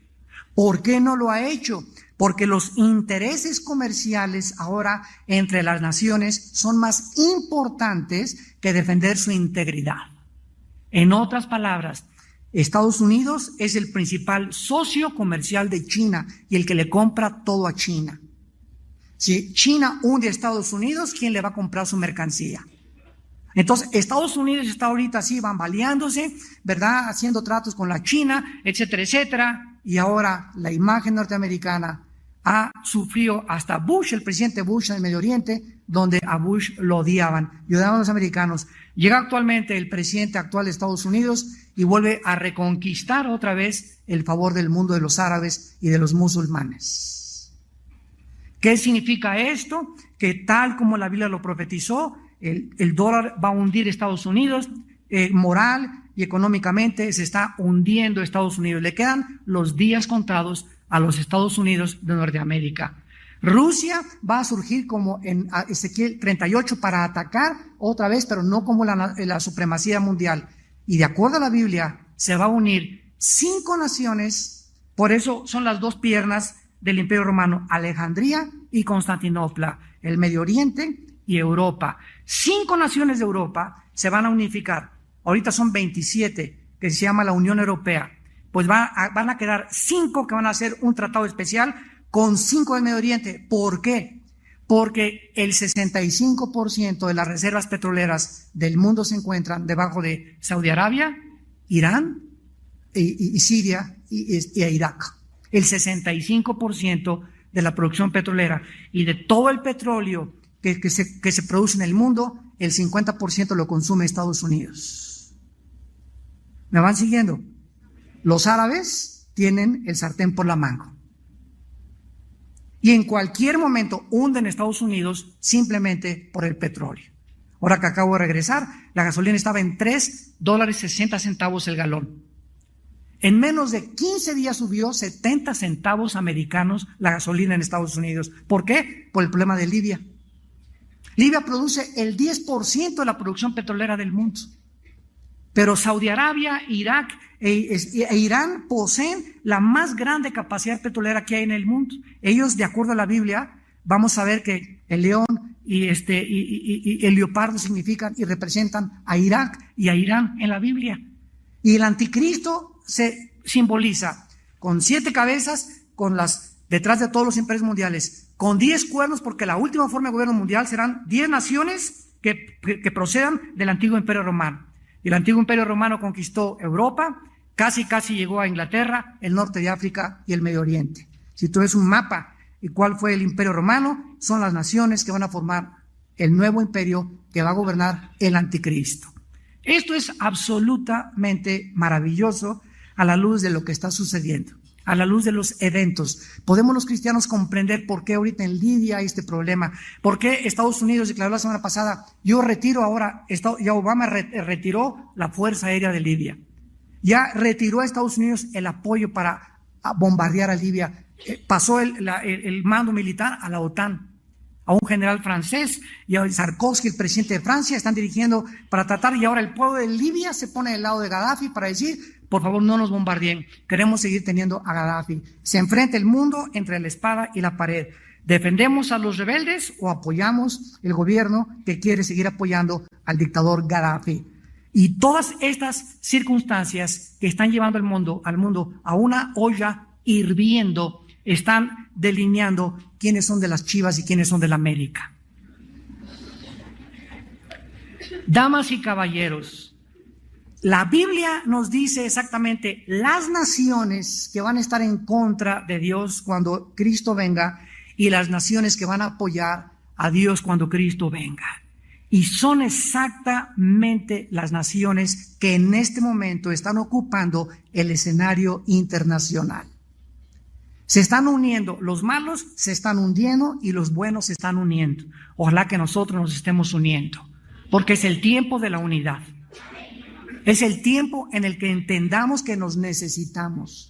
¿Por qué no lo ha hecho? Porque los intereses comerciales ahora entre las naciones son más importantes que defender su integridad. En otras palabras, Estados Unidos es el principal socio comercial de China y el que le compra todo a China. Si China hunde a Estados Unidos, ¿quién le va a comprar su mercancía? Entonces, Estados Unidos está ahorita así bambaleándose, ¿verdad? Haciendo tratos con la China, etcétera, etcétera. Y ahora la imagen norteamericana ha sufrido hasta Bush, el presidente Bush en el Medio Oriente, donde a Bush lo odiaban y odiaban a los americanos. Llega actualmente el presidente actual de Estados Unidos y vuelve a reconquistar otra vez el favor del mundo de los árabes y de los musulmanes. ¿Qué significa esto? Que tal como la Biblia lo profetizó, el dólar va a hundir Estados Unidos, moral y económicamente se está hundiendo Estados Unidos. Le quedan los días contados a los Estados Unidos de Norteamérica. Rusia va a surgir como en Ezequiel 38 para atacar otra vez, pero no como la supremacía mundial. Y de acuerdo a la Biblia, se va a unir 5 naciones, por eso son las 2 piernas del Imperio Romano, Alejandría y Constantinopla, el Medio Oriente y Europa. 5 naciones de Europa se van a unificar. Ahorita son 27, que se llama la Unión Europea. Pues van a quedar 5 que van a hacer un tratado especial con 5 del Medio Oriente. ¿Por qué? Porque el 65% de las reservas petroleras del mundo se encuentran debajo de Saudi Arabia, Irán y Siria y Irak. El 65% de la producción petrolera y de todo el petróleo que se produce en el mundo, el 50% lo consume Estados Unidos. ¿Me van siguiendo? Los árabes tienen el sartén por la manga. Y en cualquier momento hunden Estados Unidos simplemente por el petróleo. Ahora que acabo de regresar, la gasolina estaba en $3.60 el galón. En menos de 15 días subió 70 centavos americanos la gasolina en Estados Unidos. ¿Por qué? Por el problema de Libia. Libia produce el 10% de la producción petrolera del mundo. Pero Saudi Arabia, Irak e Irán poseen la más grande capacidad petrolera que hay en el mundo. Ellos, de acuerdo a la Biblia, vamos a ver que el león y el leopardo significan y representan a Irak y a Irán en la Biblia. Y el anticristo se simboliza con 7 cabezas, detrás de todos los imperios mundiales, con 10 cuernos, porque la última forma de gobierno mundial serán 10 naciones que procedan del antiguo imperio romano. Y el antiguo imperio romano conquistó Europa, casi llegó a Inglaterra, el norte de África y el Medio Oriente. Si tú ves un mapa y cuál fue el imperio romano, son las naciones que van a formar el nuevo imperio que va a gobernar el anticristo. Esto es absolutamente maravilloso a la luz de lo que está sucediendo, a la luz de los eventos. Podemos los cristianos comprender por qué ahorita en Libia hay este problema, por qué Estados Unidos declaró la semana pasada, yo retiro ahora, ya Obama retiró la Fuerza Aérea de Libia, ya retiró a Estados Unidos el apoyo para bombardear a Libia, pasó el mando militar a la OTAN, a un general francés, y a Sarkozy, el presidente de Francia, están dirigiendo para tratar, y ahora el pueblo de Libia se pone del lado de Gaddafi para decir, por favor no nos bombardeen, queremos seguir teniendo a Gaddafi. Se enfrenta el mundo entre la espada y la pared. ¿Defendemos a los rebeldes o apoyamos el gobierno que quiere seguir apoyando al dictador Gaddafi? Y todas estas circunstancias que están llevando al mundo a una olla hirviendo, están delineando quiénes son de las Chivas y quiénes son de la América. Damas y caballeros, la Biblia nos dice exactamente las naciones que van a estar en contra de Dios cuando Cristo venga y las naciones que van a apoyar a Dios cuando Cristo venga. Y son exactamente las naciones que en este momento están ocupando el escenario internacional. Se están uniendo, los malos se están hundiendo y los buenos se están uniendo. Ojalá que nosotros nos estemos uniendo, porque es el tiempo de la unidad. Es el tiempo en el que entendamos que nos necesitamos.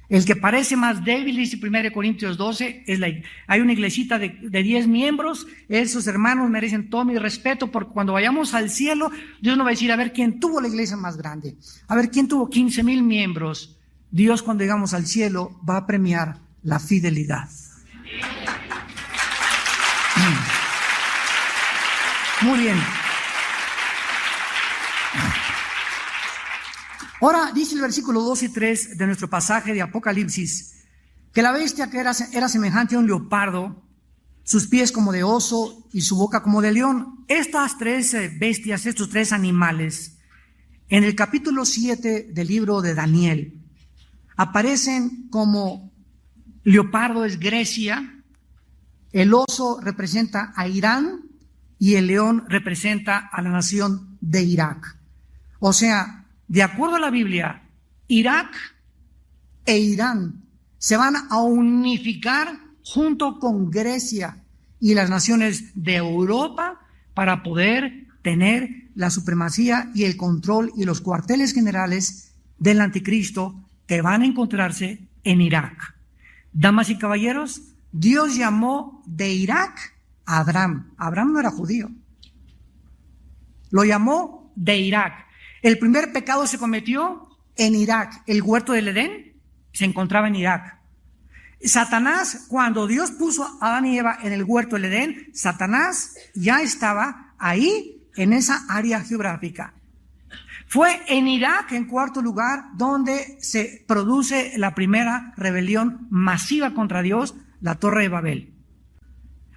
El que parece más débil, dice 1 Corintios 12, hay una iglesita de 10 miembros, esos hermanos merecen todo mi respeto, porque cuando vayamos al cielo, Dios nos va a decir, a ver quién tuvo la iglesia más grande, a ver quién tuvo 15,000 miembros. Dios, cuando llegamos al cielo, va a premiar la fidelidad. Muy bien. Ahora dice el versículo 2 y 3 de nuestro pasaje de Apocalipsis, que la bestia que era semejante a un leopardo, sus pies como de oso y su boca como de león. Estas tres bestias, estos tres animales, en el capítulo 7 del libro de Daniel, aparecen como leopardo es Grecia, el oso representa a Irán y el león representa a la nación de Irak. O sea, de acuerdo a la Biblia, Irak e Irán se van a unificar junto con Grecia y las naciones de Europa para poder tener la supremacía y el control y los cuarteles generales del anticristo que van a encontrarse en Irak. Damas y caballeros, Dios llamó de Irak a Abraham. Abraham no era judío. Lo llamó de Irak. El primer pecado se cometió en Irak. El huerto del Edén se encontraba en Irak. Satanás, cuando Dios puso a Adán y Eva en el huerto del Edén, Satanás ya estaba ahí en esa área geográfica. Fue en Irak, en cuarto lugar, donde se produce la primera rebelión masiva contra Dios, la Torre de Babel.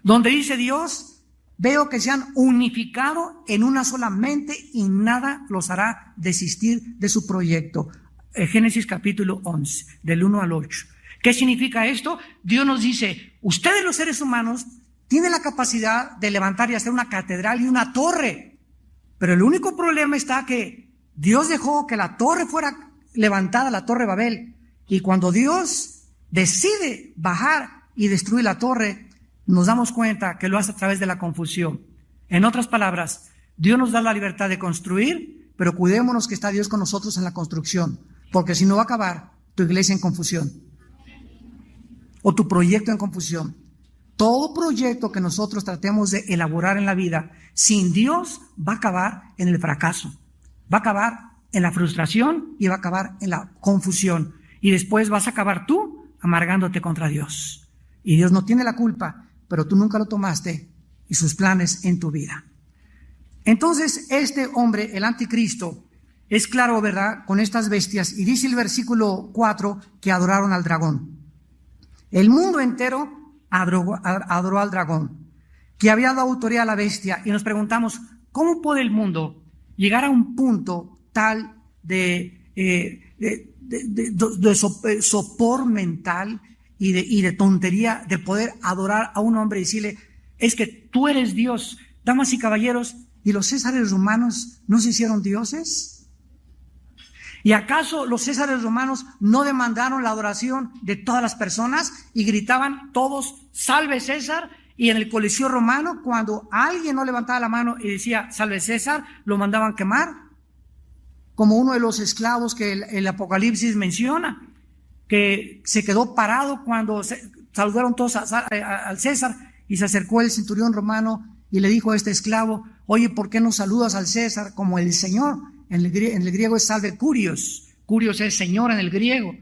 Donde dice Dios, veo que se han unificado en una sola mente y nada los hará desistir de su proyecto. Génesis capítulo 11, del 1 al 8. ¿Qué significa esto? Dios nos dice, ustedes los seres humanos tienen la capacidad de levantar y hacer una catedral y una torre. Pero el único problema está que Dios dejó que la torre fuera levantada, la Torre de Babel. Y cuando Dios decide bajar y destruir la torre, nos damos cuenta que lo hace a través de la confusión. En otras palabras, Dios nos da la libertad de construir, pero cuidémonos que está Dios con nosotros en la construcción, porque si no va a acabar tu iglesia en confusión o tu proyecto en confusión. Todo proyecto que nosotros tratemos de elaborar en la vida sin Dios va a acabar en el fracaso, va a acabar en la frustración y va a acabar en la confusión, y después vas a acabar tú amargándote contra Dios. Y Dios no tiene la culpa, pero tú nunca lo tomaste y sus planes en tu vida. Entonces, este hombre, el anticristo, es claro, ¿verdad?, con estas bestias, y dice el versículo 4 que adoraron al dragón. El mundo entero adoró al dragón, que había dado autoridad a la bestia, y nos preguntamos, ¿cómo puede el mundo llegar a un punto tal de sopor mental y de tontería de poder adorar a un hombre y decirle, es que tú eres Dios? Damas y caballeros, ¿y los césares romanos no se hicieron dioses? ¿Y acaso los césares romanos no demandaron la adoración de todas las personas y gritaban todos, salve César? Y en el Coliseo romano, cuando alguien no levantaba la mano y decía, salve César, lo mandaban quemar, como uno de los esclavos que el Apocalipsis menciona, que se quedó parado cuando saludaron todos al César, y se acercó el centurión romano y le dijo a este esclavo, oye, ¿por qué no saludas al César como el Señor? En el griego es salve Curios. Curios es Señor en el griego.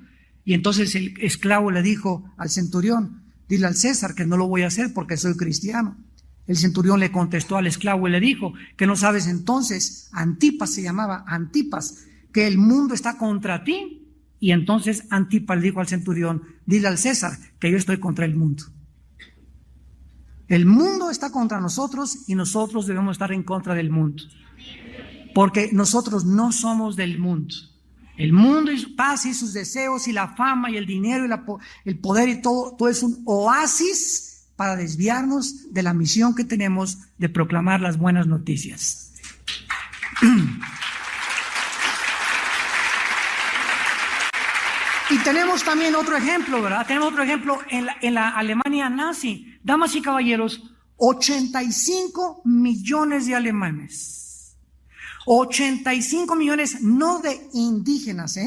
Y entonces el esclavo le dijo al centurión, dile al César que no lo voy a hacer porque soy cristiano. El centurión le contestó al esclavo y le dijo, que no sabes entonces, Antipas se llamaba, Antipas, que el mundo está contra ti. Y entonces Antipas le dijo al centurión, dile al César que yo estoy contra el mundo. El mundo está contra nosotros y nosotros debemos estar en contra del mundo. Porque nosotros no somos del mundo. El mundo y su paz y sus deseos y la fama y el dinero y el poder y todo es un oasis para desviarnos de la misión que tenemos de proclamar las buenas noticias. Y tenemos también otro ejemplo, ¿verdad? Tenemos otro ejemplo en la Alemania nazi. Damas y caballeros, 85 millones de alemanes. 85 millones, no de indígenas,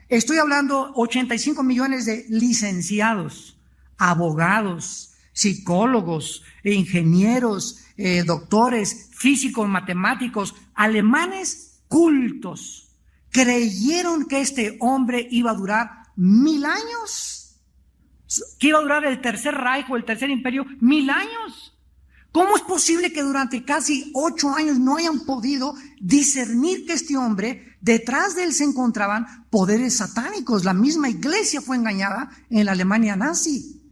Estoy hablando 85 millones de licenciados, abogados, psicólogos, ingenieros, doctores, físicos, matemáticos, alemanes cultos. Creyeron que este hombre iba a durar 1000 años, que iba a durar el Tercer Reich o el Tercer Imperio 1000 años. ¿Cómo es posible que durante casi 8 años no hayan podido discernir que este hombre, detrás de él se encontraban poderes satánicos? La misma iglesia fue engañada en la Alemania nazi.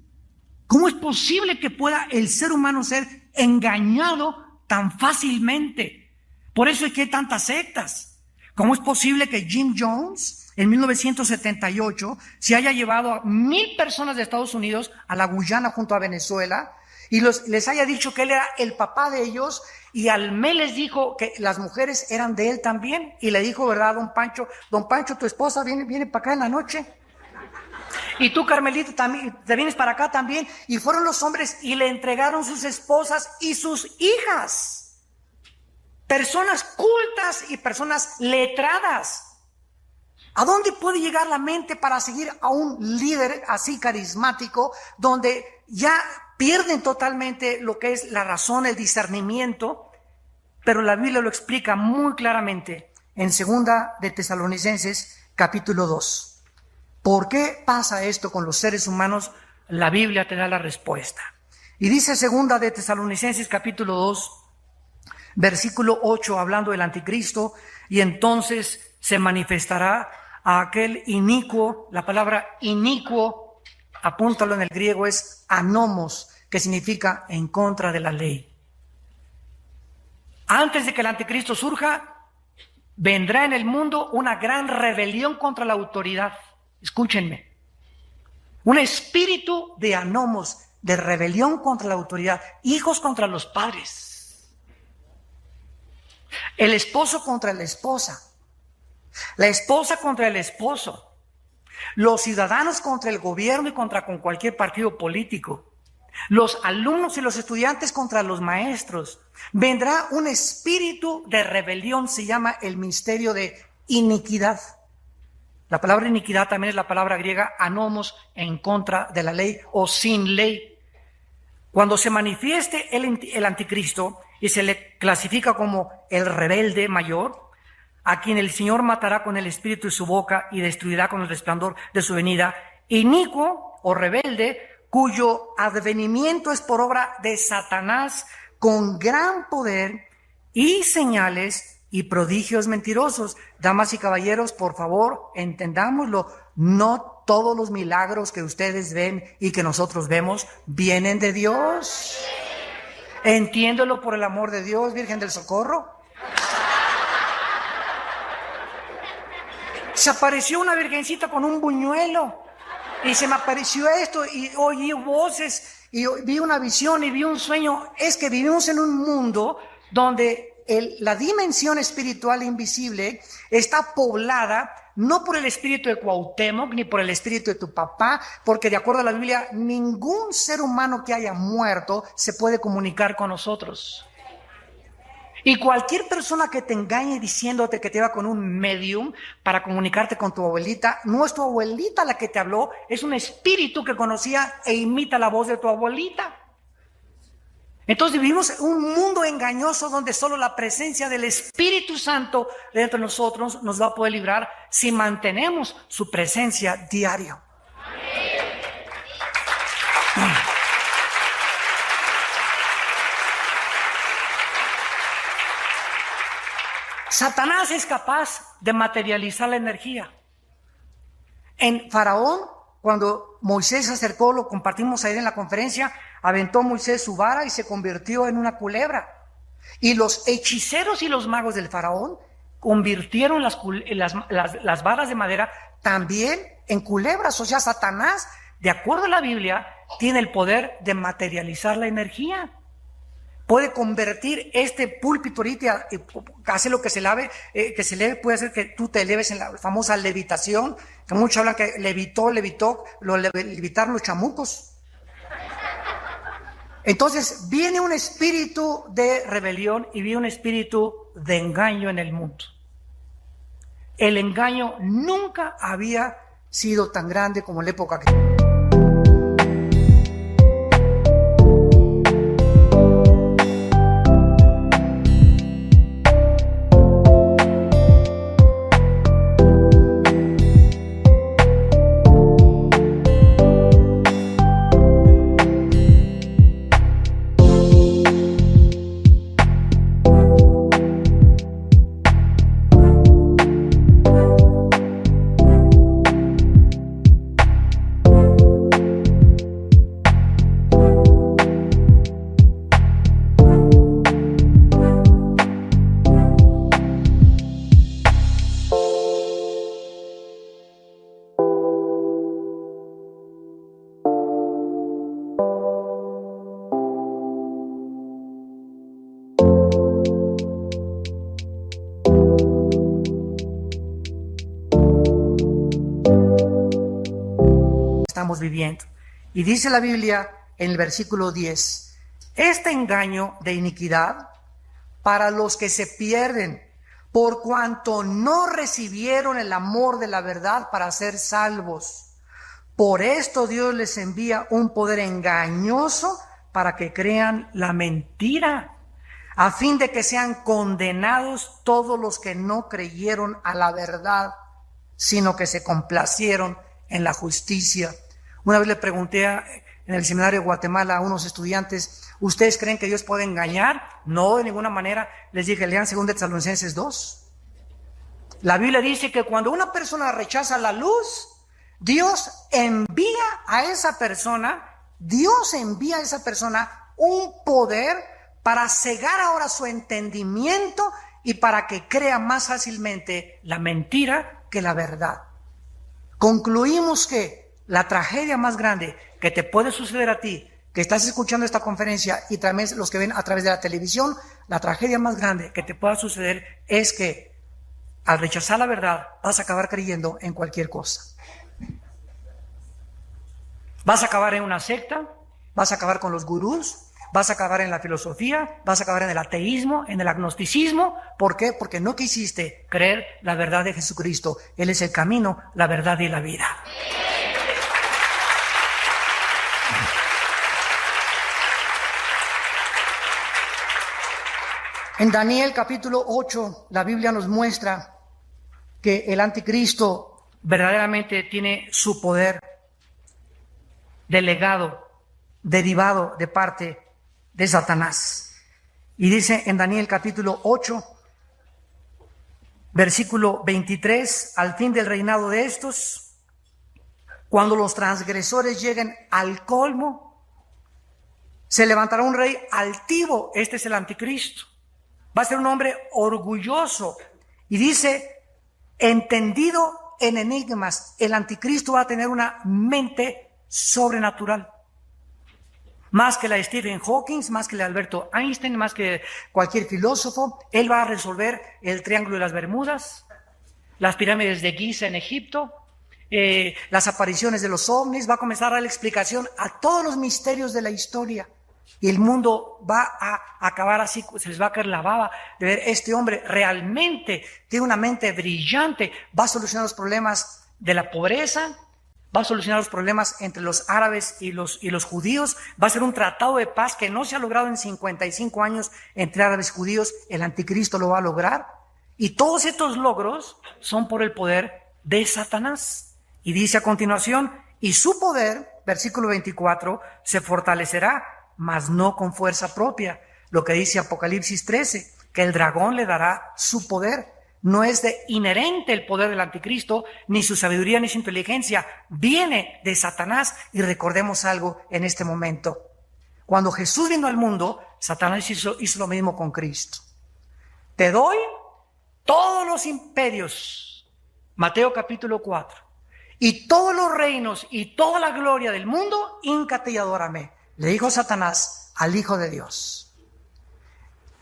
¿Cómo es posible que pueda el ser humano ser engañado tan fácilmente? Por eso es que hay tantas sectas. ¿Cómo es posible que Jim Jones en 1978 se haya llevado a 1000 personas de Estados Unidos a la Guyana junto a Venezuela y les haya dicho que él era el papá de ellos, y al mes les dijo que las mujeres eran de él también, y le dijo, ¿verdad, don Pancho, tu esposa viene para acá en la noche? Y tú, Carmelita, también te vienes para acá también. Y fueron los hombres y le entregaron sus esposas y sus hijas. Personas cultas y personas letradas. ¿A dónde puede llegar la mente para seguir a un líder así carismático, donde ya pierden totalmente lo que es la razón, el discernimiento? Pero la Biblia lo explica muy claramente en 2 de Tesalonicenses capítulo 2. ¿Por qué pasa esto con los seres humanos? La Biblia te da la respuesta. Y dice 2 de Tesalonicenses capítulo 2, versículo 8, hablando del anticristo: y entonces se manifestará a aquel inicuo. La palabra inicuo, apúntalo en el griego, es anomos, que significa en contra de la ley. Antes de que el anticristo surja, vendrá en el mundo una gran rebelión contra la autoridad. Escúchenme. Un espíritu de anomos, de rebelión contra la autoridad. Hijos contra los padres. El esposo contra la esposa. La esposa contra el esposo. Los ciudadanos contra el gobierno y contra con cualquier partido político. Los alumnos y los estudiantes contra los maestros. Vendrá un espíritu de rebelión, se llama el misterio de iniquidad. La palabra iniquidad también es la palabra griega anomos, en contra de la ley o sin ley. Cuando se manifieste el anticristo y se le clasifica como el rebelde mayor, a quien el Señor matará con el espíritu de su boca y destruirá con el resplandor de su venida, inicuo o rebelde, cuyo advenimiento es por obra de Satanás, con gran poder y señales y prodigios mentirosos. Damas y caballeros, por favor, entendámoslo. No todos los milagros que ustedes ven y que nosotros vemos vienen de Dios. Entiéndelo, por el amor de Dios, Virgen del Socorro. Se apareció una virgencita con un buñuelo y se me apareció esto y oí voces y vi una visión y vi un sueño. Es que vivimos en un mundo donde la dimensión espiritual invisible está poblada no por el espíritu de Cuauhtémoc ni por el espíritu de tu papá, porque de acuerdo a la Biblia ningún ser humano que haya muerto se puede comunicar con nosotros. Y cualquier persona que te engañe diciéndote que te va con un medium para comunicarte con tu abuelita, no es tu abuelita la que te habló, es un espíritu que conocía e imita la voz de tu abuelita. Entonces vivimos en un mundo engañoso donde solo la presencia del Espíritu Santo dentro de nosotros nos va a poder librar si mantenemos su presencia diario. Satanás es capaz de materializar la energía. En Faraón, cuando Moisés se acercó, lo compartimos ayer en la conferencia, aventó Moisés su vara y se convirtió en una culebra. Y los hechiceros y los magos del faraón convirtieron las varas de madera también en culebras. O sea, Satanás de acuerdo a la Biblia, tiene el poder de materializar la energía. Puede convertir este púlpito ahorita, hace lo que se eleve, puede hacer que tú te eleves en la famosa levitación, que muchos hablan que levitaron los chamucos. Entonces viene un espíritu de rebelión y viene un espíritu de engaño en el mundo. El engaño nunca había sido tan grande como en la época que... estamos viviendo. Y dice la Biblia en el versículo 10, este engaño de iniquidad para los que se pierden, por cuanto no recibieron el amor de la verdad para ser salvos. Por esto Dios les envía un poder engañoso para que crean la mentira, a fin de que sean condenados todos los que no creyeron a la verdad, sino que se complacieron en la justicia. Una vez le pregunté en el seminario de Guatemala a unos estudiantes, ¿ustedes creen que Dios puede engañar? No, de ninguna manera. Les dije, lean 2 Tesalonicenses 2. La Biblia dice que cuando una persona rechaza la luz, Dios envía a esa persona un poder para cegar ahora su entendimiento y para que crea más fácilmente la mentira que la verdad. Concluimos que la tragedia más grande que te puede suceder a ti, que estás escuchando esta conferencia y también los que ven a través de la televisión, la tragedia más grande que te pueda suceder es que al rechazar la verdad vas a acabar creyendo en cualquier cosa. Vas a acabar en una secta, vas a acabar con los gurús, vas a acabar en la filosofía, vas a acabar en el ateísmo, en el agnosticismo. ¿Por qué? Porque no quisiste creer la verdad de Jesucristo. Él es el camino, la verdad y la vida. En Daniel capítulo 8, la Biblia nos muestra que el anticristo verdaderamente tiene su poder delegado, derivado de parte de Satanás. Y dice en Daniel capítulo 8, versículo 23, al fin del reinado de estos, cuando los transgresores lleguen al colmo, se levantará un rey altivo, este es el anticristo. Va a ser un hombre orgulloso. Y dice, entendido en enigmas. El anticristo va a tener una mente sobrenatural. Más que la de Stephen Hawking, más que la de Alberto Einstein, más que cualquier filósofo. Él va a resolver el Triángulo de las Bermudas, las pirámides de Giza en Egipto, las apariciones de los ovnis. Va a comenzar a dar la explicación a todos los misterios de la historia. Y el mundo va a acabar así, se les va a caer la baba de ver, este hombre realmente tiene una mente brillante, va a solucionar los problemas de la pobreza, va a solucionar los problemas entre los árabes y los judíos, va a ser un tratado de paz que no se ha logrado en 55 años entre árabes y judíos, el anticristo lo va a lograr. Y todos estos logros son por el poder de Satanás. Y dice a continuación, y su poder, versículo 24, se fortalecerá, mas no con fuerza propia. Lo que dice Apocalipsis 13, que el dragón le dará su poder. No es de inherente el poder del anticristo, ni su sabiduría ni su inteligencia. Viene de Satanás. Y recordemos algo en este momento. Cuando Jesús vino al mundo, Satanás hizo lo mismo con Cristo. Te doy todos los imperios, Mateo capítulo 4, y todos los reinos y toda la gloria del mundo, híncate y adórame, le dijo Satanás al Hijo de Dios.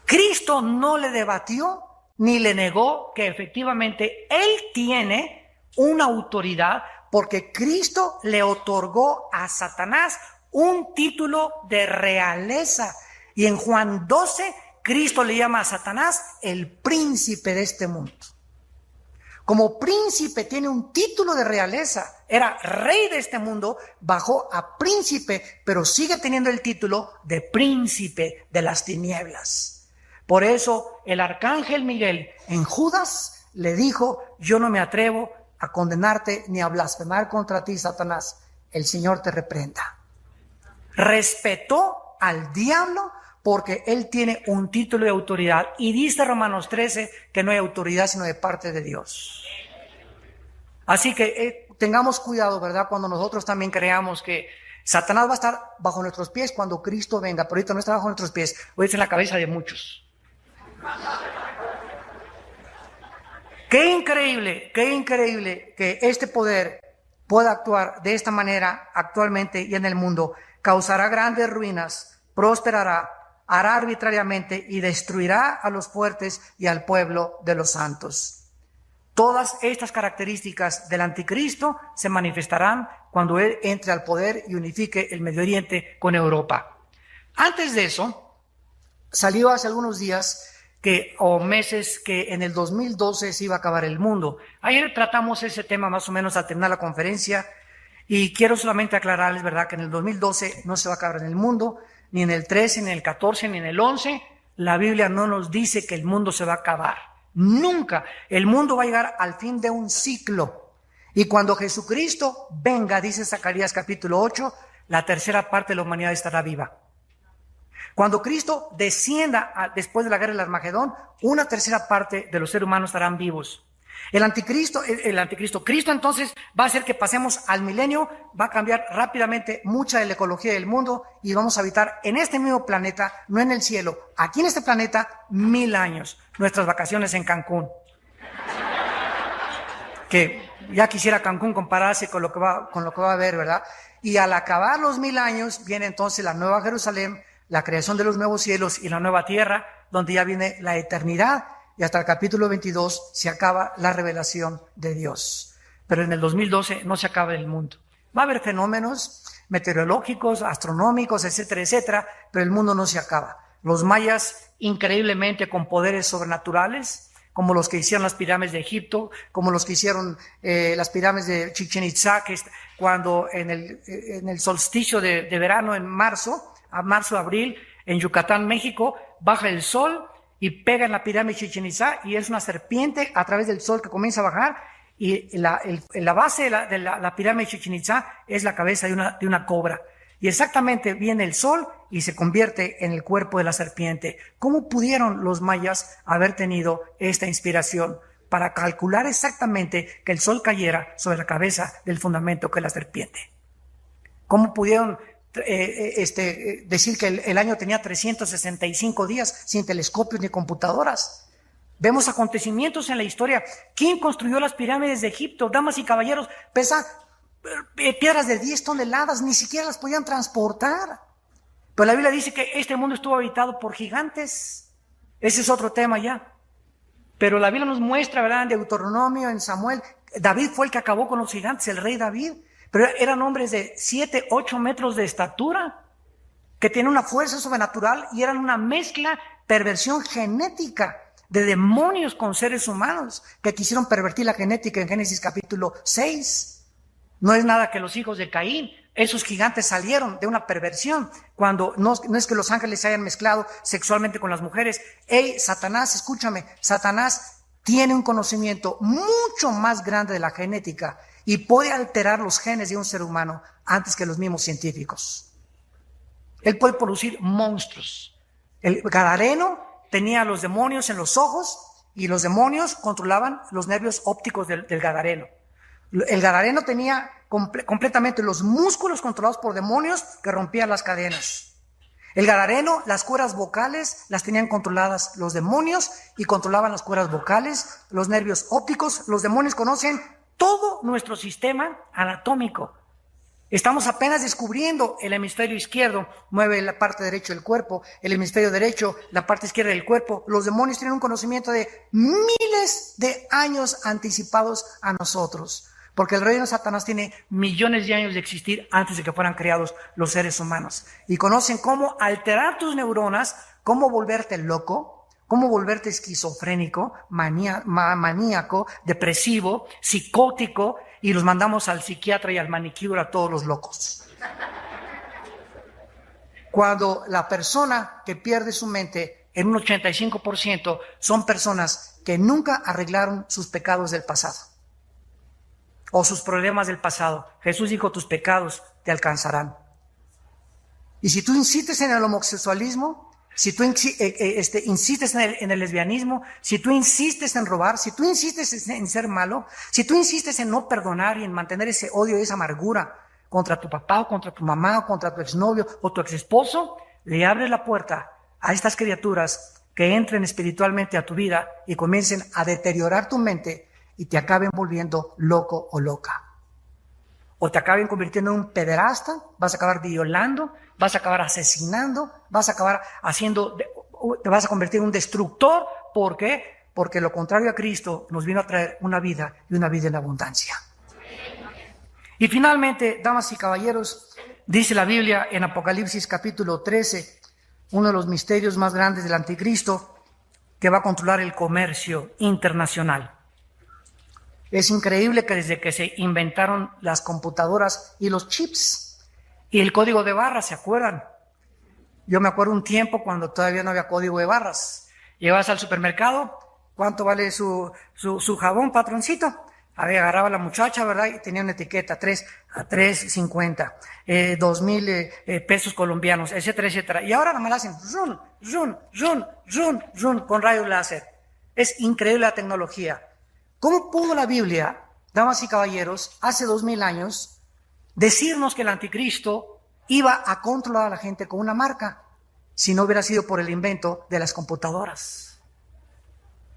Cristo no le debatió ni le negó que efectivamente Él tiene una autoridad, porque Cristo le otorgó a Satanás un título de realeza. Y en Juan 12, Cristo le llama a Satanás el príncipe de este mundo. Como príncipe tiene un título de realeza, era rey de este mundo, bajó a príncipe, pero sigue teniendo el título de príncipe de las tinieblas. Por eso el arcángel Miguel en Judas le dijo: yo no me atrevo a condenarte ni a blasfemar contra ti, Satanás, el Señor te reprenda. Respetó al diablo porque él tiene un título de autoridad, y dice Romanos 13 que no hay autoridad sino de parte de Dios. Así que tengamos cuidado, ¿verdad? Cuando nosotros también creamos que Satanás va a estar bajo nuestros pies cuando Cristo venga, pero ahorita no está bajo nuestros pies, hoy está en la cabeza de muchos. Qué increíble que este poder pueda actuar de esta manera actualmente y en el mundo. Causará grandes ruinas, prosperará, hará arbitrariamente y destruirá a los fuertes y al pueblo de los santos. Todas estas características del anticristo se manifestarán cuando él entre al poder y unifique el Medio Oriente con Europa. Antes de eso, salió hace algunos días o meses que en el 2012 se iba a acabar el mundo. Ayer tratamos ese tema más o menos al terminar la conferencia, y quiero solamente aclararles, ¿verdad?, que en el 2012 no se va a acabar en el mundo, ni en el 13, ni en el 14, ni en el 11. La Biblia no nos dice que el mundo se va a acabar. Nunca. El mundo va a llegar al fin de un ciclo. Y cuando Jesucristo venga, dice Zacarías capítulo 8, la tercera parte de la humanidad estará viva. Cuando Cristo descienda después de la guerra del Armagedón, una tercera parte de los seres humanos estarán vivos. El anticristo, Cristo entonces va a hacer que pasemos al milenio, va a cambiar rápidamente mucha de la ecología del mundo y vamos a habitar en este mismo planeta, no en el cielo, aquí en este planeta 1000 años, nuestras vacaciones en Cancún. Que ya quisiera Cancún compararse con lo que va a haber, ¿verdad? Y al acabar los 1000 años viene entonces la nueva Jerusalén, la creación de los nuevos cielos y la nueva tierra, donde ya viene la eternidad, y hasta el capítulo 22 se acaba la revelación de Dios. Pero en el 2012 no se acaba el mundo. Va a haber fenómenos meteorológicos, astronómicos, etcétera, etcétera, pero el mundo no se acaba. Los mayas, increíblemente con poderes sobrenaturales, como los que hicieron las pirámides de Egipto, como los que hicieron las pirámides de Chichén Itzá, que cuando en el solsticio de verano, en marzo, abril, en Yucatán, México, baja el sol y pega en la pirámide de Chichén Itzá, y es una serpiente a través del sol que comienza a bajar, y la base de la pirámide de Chichén Itzá es la cabeza de una cobra. Y exactamente viene el sol y se convierte en el cuerpo de la serpiente. ¿Cómo pudieron los mayas haber tenido esta inspiración para calcular exactamente que el sol cayera sobre la cabeza del fundamento que es la serpiente? ¿Cómo pudieron decir que el año tenía 365 días sin telescopios ni computadoras? Vemos acontecimientos en la historia. ¿Quién construyó las pirámides de Egipto? Damas y caballeros, pesan piedras de 10 toneladas, ni siquiera las podían transportar. Pero la Biblia dice que este mundo estuvo habitado por gigantes. Ese es otro tema ya. Pero la Biblia nos muestra, ¿verdad?, en Deuteronomio, en Samuel, David fue el que acabó con los gigantes, el rey David. Pero eran hombres de 7, 8 metros de estatura, que tienen una fuerza sobrenatural, y eran una mezcla, perversión genética de demonios con seres humanos, que quisieron pervertir la genética en Génesis capítulo 6. No es nada que los hijos de Caín, esos gigantes salieron de una perversión, cuando no es que los ángeles se hayan mezclado sexualmente con las mujeres. Satanás, escúchame, Satanás tiene un conocimiento mucho más grande de la genética y puede alterar los genes de un ser humano antes que los mismos científicos. Él puede producir monstruos. El gadareno tenía los demonios en los ojos, y los demonios controlaban los nervios ópticos del gadareno. El gadareno tenía completamente los músculos controlados por demonios que rompían las cadenas. El gadareno, las cuerdas vocales las tenían controladas los demonios, y controlaban las cuerdas vocales, los nervios ópticos. Los demonios conocen todo nuestro sistema anatómico. Estamos apenas descubriendo el hemisferio izquierdo, mueve la parte derecha del cuerpo, el hemisferio derecho, la parte izquierda del cuerpo. Los demonios tienen un conocimiento de miles de años anticipados a nosotros, porque el reino de Satanás tiene millones de años de existir antes de que fueran creados los seres humanos. Y conocen cómo alterar tus neuronas, cómo volverte loco, cómo volverte esquizofrénico, maníaco, depresivo, psicótico, y los mandamos al psiquiatra y al manicure a todos los locos. Cuando la persona que pierde su mente, en un 85%, son personas que nunca arreglaron sus pecados del pasado o sus problemas del pasado. Jesús dijo, tus pecados te alcanzarán. Y si tú insistes en el homosexualismo, si tú insistes en el lesbianismo, si tú insistes en robar, si tú insistes en ser malo, si tú insistes en no perdonar y en mantener ese odio y esa amargura contra tu papá o contra tu mamá o contra tu exnovio o tu exesposo, le abres la puerta a estas criaturas que entren espiritualmente a tu vida y comiencen a deteriorar tu mente y te acaben volviendo loco o loca. O te acaben convirtiendo en un pederasta, vas a acabar violando, vas a acabar asesinando, vas a acabar te vas a convertir en un destructor. ¿Por qué? Porque lo contrario a Cristo nos vino a traer una vida y una vida en abundancia. Y finalmente, damas y caballeros, dice la Biblia en Apocalipsis capítulo 13, uno de los misterios más grandes del anticristo, que va a controlar el comercio internacional. Es increíble que desde que se inventaron las computadoras y los chips y el código de barras, ¿se acuerdan? Yo me acuerdo un tiempo cuando todavía no había código de barras. Llegabas al supermercado, ¿cuánto vale su jabón, patroncito? Agarraba la muchacha, ¿verdad? Y tenía una etiqueta, 3.50, 2,000 pesos colombianos, etcétera, etcétera. Y ahora nomás la hacen run, con rayos láser. Es increíble la tecnología. ¿Cómo pudo la Biblia, damas y caballeros, hace 2000 años, decirnos que el anticristo iba a controlar a la gente con una marca, si no hubiera sido por el invento de las computadoras?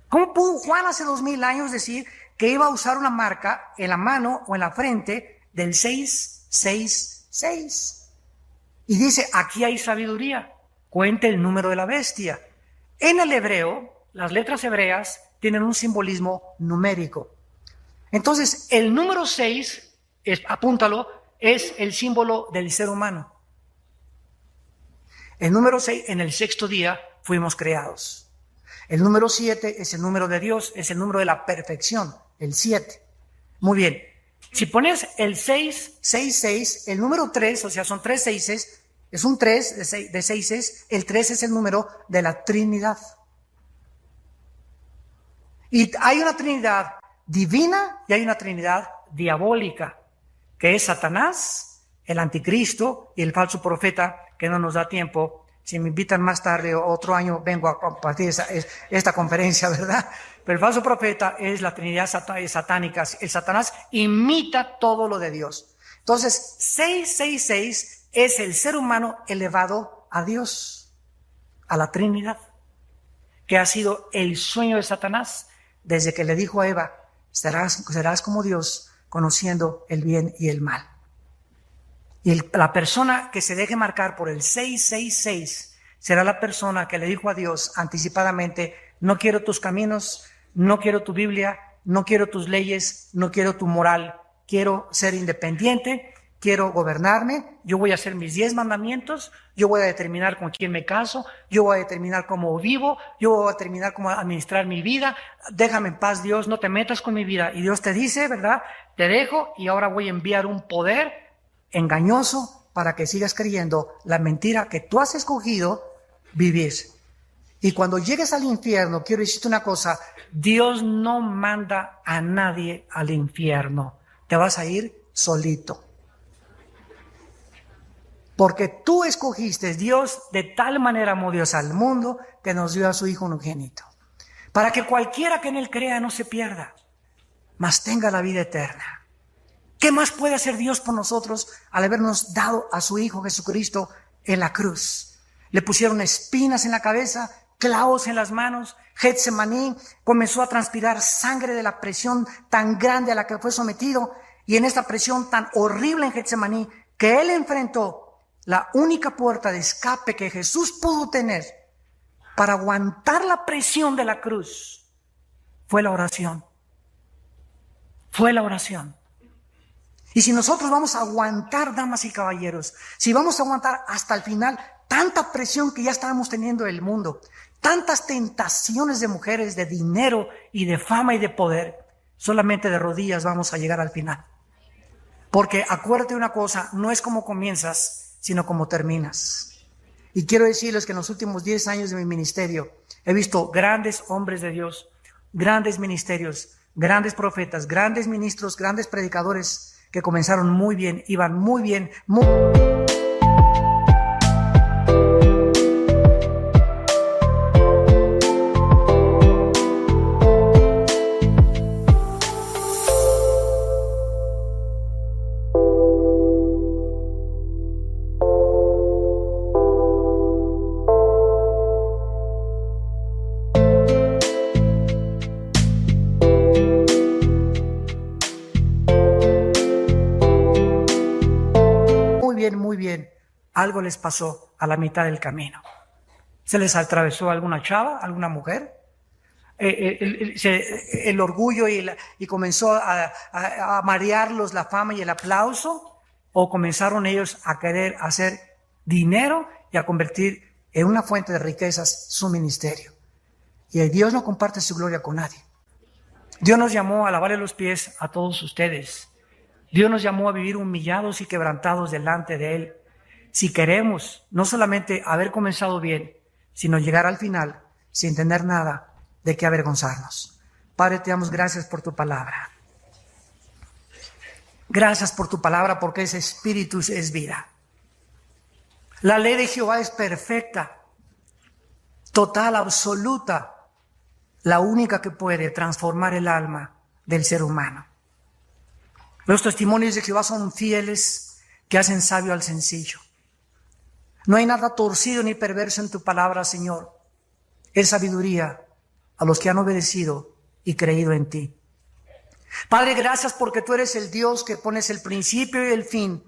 ¿Cómo pudo Juan hace 2000 años decir que iba a usar una marca en la mano o en la frente del 666? Y dice, aquí hay sabiduría, cuente el número de la bestia. En el hebreo, las letras hebreas tienen un simbolismo numérico. Entonces, el número 6, apúntalo, es el símbolo del ser humano. El número 6, en el sexto día fuimos creados. El número 7 es el número de Dios, es el número de la perfección, el 7. Muy bien. Si pones el 666, el número 3, o sea, son 3 seises, es un 3 de seises, el 3 es el número de la Trinidad. Y hay una Trinidad divina y hay una Trinidad diabólica, que es Satanás, el anticristo y el falso profeta, que no nos da tiempo. Si me invitan más tarde o otro año vengo a compartir esta conferencia, ¿verdad? Pero el falso profeta es la Trinidad satánica. El Satanás imita todo lo de Dios. Entonces, 666 es el ser humano elevado a Dios, a la Trinidad, que ha sido el sueño de Satanás. Desde que le dijo a Eva, serás como Dios, conociendo el bien y el mal. Y la persona que se deje marcar por el 666 será la persona que le dijo a Dios anticipadamente, no quiero tus caminos, no quiero tu Biblia, no quiero tus leyes, no quiero tu moral, quiero ser independiente, quiero gobernarme, yo voy a hacer mis 10 mandamientos, yo voy a determinar con quién me caso, yo voy a determinar cómo vivo, yo voy a determinar cómo administrar mi vida, déjame en paz Dios, no te metas con mi vida. Y Dios te dice, ¿verdad? Te dejo y ahora voy a enviar un poder engañoso para que sigas creyendo la mentira que tú has escogido vivir. Y cuando llegues al infierno, quiero decirte una cosa, Dios no manda a nadie al infierno, te vas a ir solito. Porque tú escogiste, Dios de tal manera amó Dios al mundo que nos dio a su Hijo unigénito, para que cualquiera que en Él crea no se pierda, mas tenga la vida eterna. ¿Qué más puede hacer Dios por nosotros al habernos dado a su Hijo Jesucristo en la cruz? Le pusieron espinas en la cabeza clavos en las manos. Getsemaní comenzó a transpirar sangre de la presión tan grande a la que fue sometido, y en esta presión tan horrible en Getsemaní que él enfrentó, la única puerta de escape que Jesús pudo tener para aguantar la presión de la cruz fue la oración. Fue la oración. Y si nosotros vamos a aguantar, damas y caballeros, si vamos a aguantar hasta el final tanta presión que ya estábamos teniendo en el mundo, tantas tentaciones de mujeres, de dinero y de fama y de poder, solamente de rodillas vamos a llegar al final. Porque acuérdate una cosa, no es como comienzas, sino como terminas. Y quiero decirles que en los últimos 10 años de mi ministerio he visto grandes hombres de Dios, grandes ministerios, grandes profetas, grandes ministros, grandes predicadores que comenzaron muy bien, iban muy bien, muy... Muy bien, algo les pasó a la mitad del camino. Se les atravesó alguna chava, alguna mujer, el orgullo y comenzó a marearlos la fama y el aplauso, o comenzaron ellos a querer hacer dinero y a convertir en una fuente de riquezas su ministerio. Y Dios no comparte su gloria con nadie. Dios nos llamó a lavarle los pies a todos ustedes. Dios nos llamó a vivir humillados y quebrantados delante de Él. Si queremos no solamente haber comenzado bien, sino llegar al final sin tener nada de qué avergonzarnos. Padre, te damos gracias por tu palabra. Gracias por tu palabra, porque ese espíritu es vida. La ley de Jehová es perfecta, total, absoluta, la única que puede transformar el alma del ser humano. Los testimonios de Jehová son fieles, que hacen sabio al sencillo. No hay nada torcido ni perverso en tu palabra, Señor. Es sabiduría a los que han obedecido y creído en ti. Padre, gracias porque tú eres el Dios que pones el principio y el fin.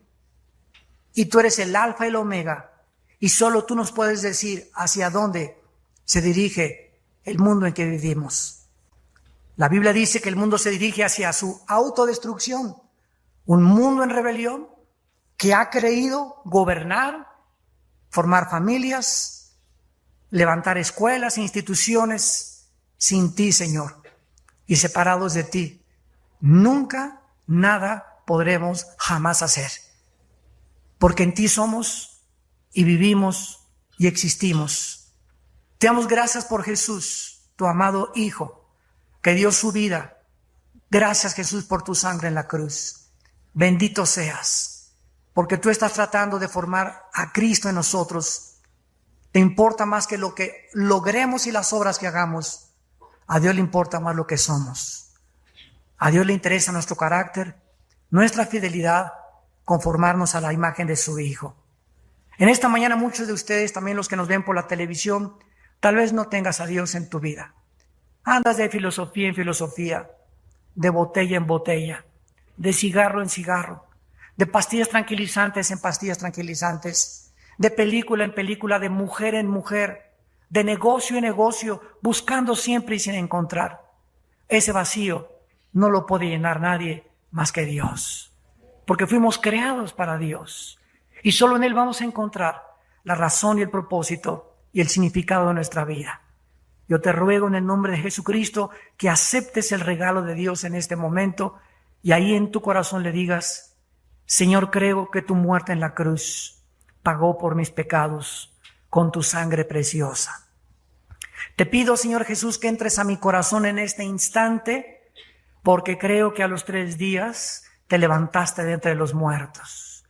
Y tú eres el alfa y el omega. Y solo tú nos puedes decir hacia dónde se dirige el mundo en que vivimos. La Biblia dice que el mundo se dirige hacia su autodestrucción. Un mundo en rebelión que ha creído gobernar, formar familias, levantar escuelas, instituciones sin ti, Señor. Y separados de ti, nunca nada podremos jamás hacer. Porque en ti somos y vivimos y existimos. Te damos gracias por Jesús, tu amado Hijo, que dio su vida. Gracias, Jesús, por tu sangre en la cruz. Bendito seas, porque tú estás tratando de formar a Cristo en nosotros. Te importa más que lo que logremos y las obras que hagamos. A Dios le importa más lo que somos. A Dios le interesa nuestro carácter, nuestra fidelidad, conformarnos a la imagen de su Hijo. En esta mañana muchos de ustedes, también los que nos ven por la televisión, tal vez no tengas a Dios en tu vida. Andas de filosofía en filosofía, de botella en botella, de cigarro en cigarro, de pastillas tranquilizantes en pastillas tranquilizantes, de película en película, de mujer en mujer, de negocio en negocio, buscando siempre y sin encontrar. Ese vacío no lo puede llenar nadie más que Dios, porque fuimos creados para Dios y solo en Él vamos a encontrar la razón y el propósito y el significado de nuestra vida. Yo te ruego en el nombre de Jesucristo que aceptes el regalo de Dios en este momento y ahí en tu corazón le digas: Señor, creo que tu muerte en la cruz pagó por mis pecados con tu sangre preciosa. Te pido, Señor Jesús, que entres a mi corazón en este instante, porque creo que a los 3 días te levantaste de entre los muertos.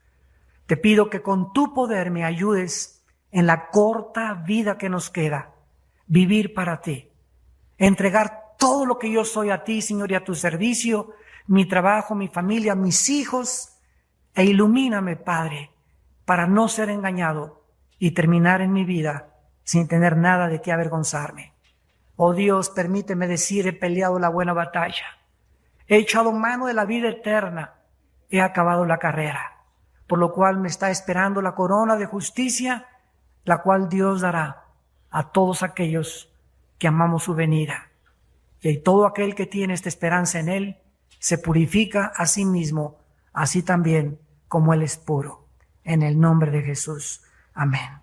Te pido que con tu poder me ayudes en la corta vida que nos queda, vivir para ti, entregar todo lo que yo soy a ti, Señor, y a tu servicio, mi trabajo, mi familia, mis hijos, e ilumíname, Padre, para no ser engañado y terminar en mi vida sin tener nada de qué avergonzarme. Oh Dios, permíteme decir, he peleado la buena batalla, he echado mano de la vida eterna, he acabado la carrera, por lo cual me está esperando la corona de justicia, la cual Dios dará a todos aquellos que amamos su venida. Y todo aquel que tiene esta esperanza en Él se purifica a sí mismo, así también como Él es puro. En el nombre de Jesús. Amén.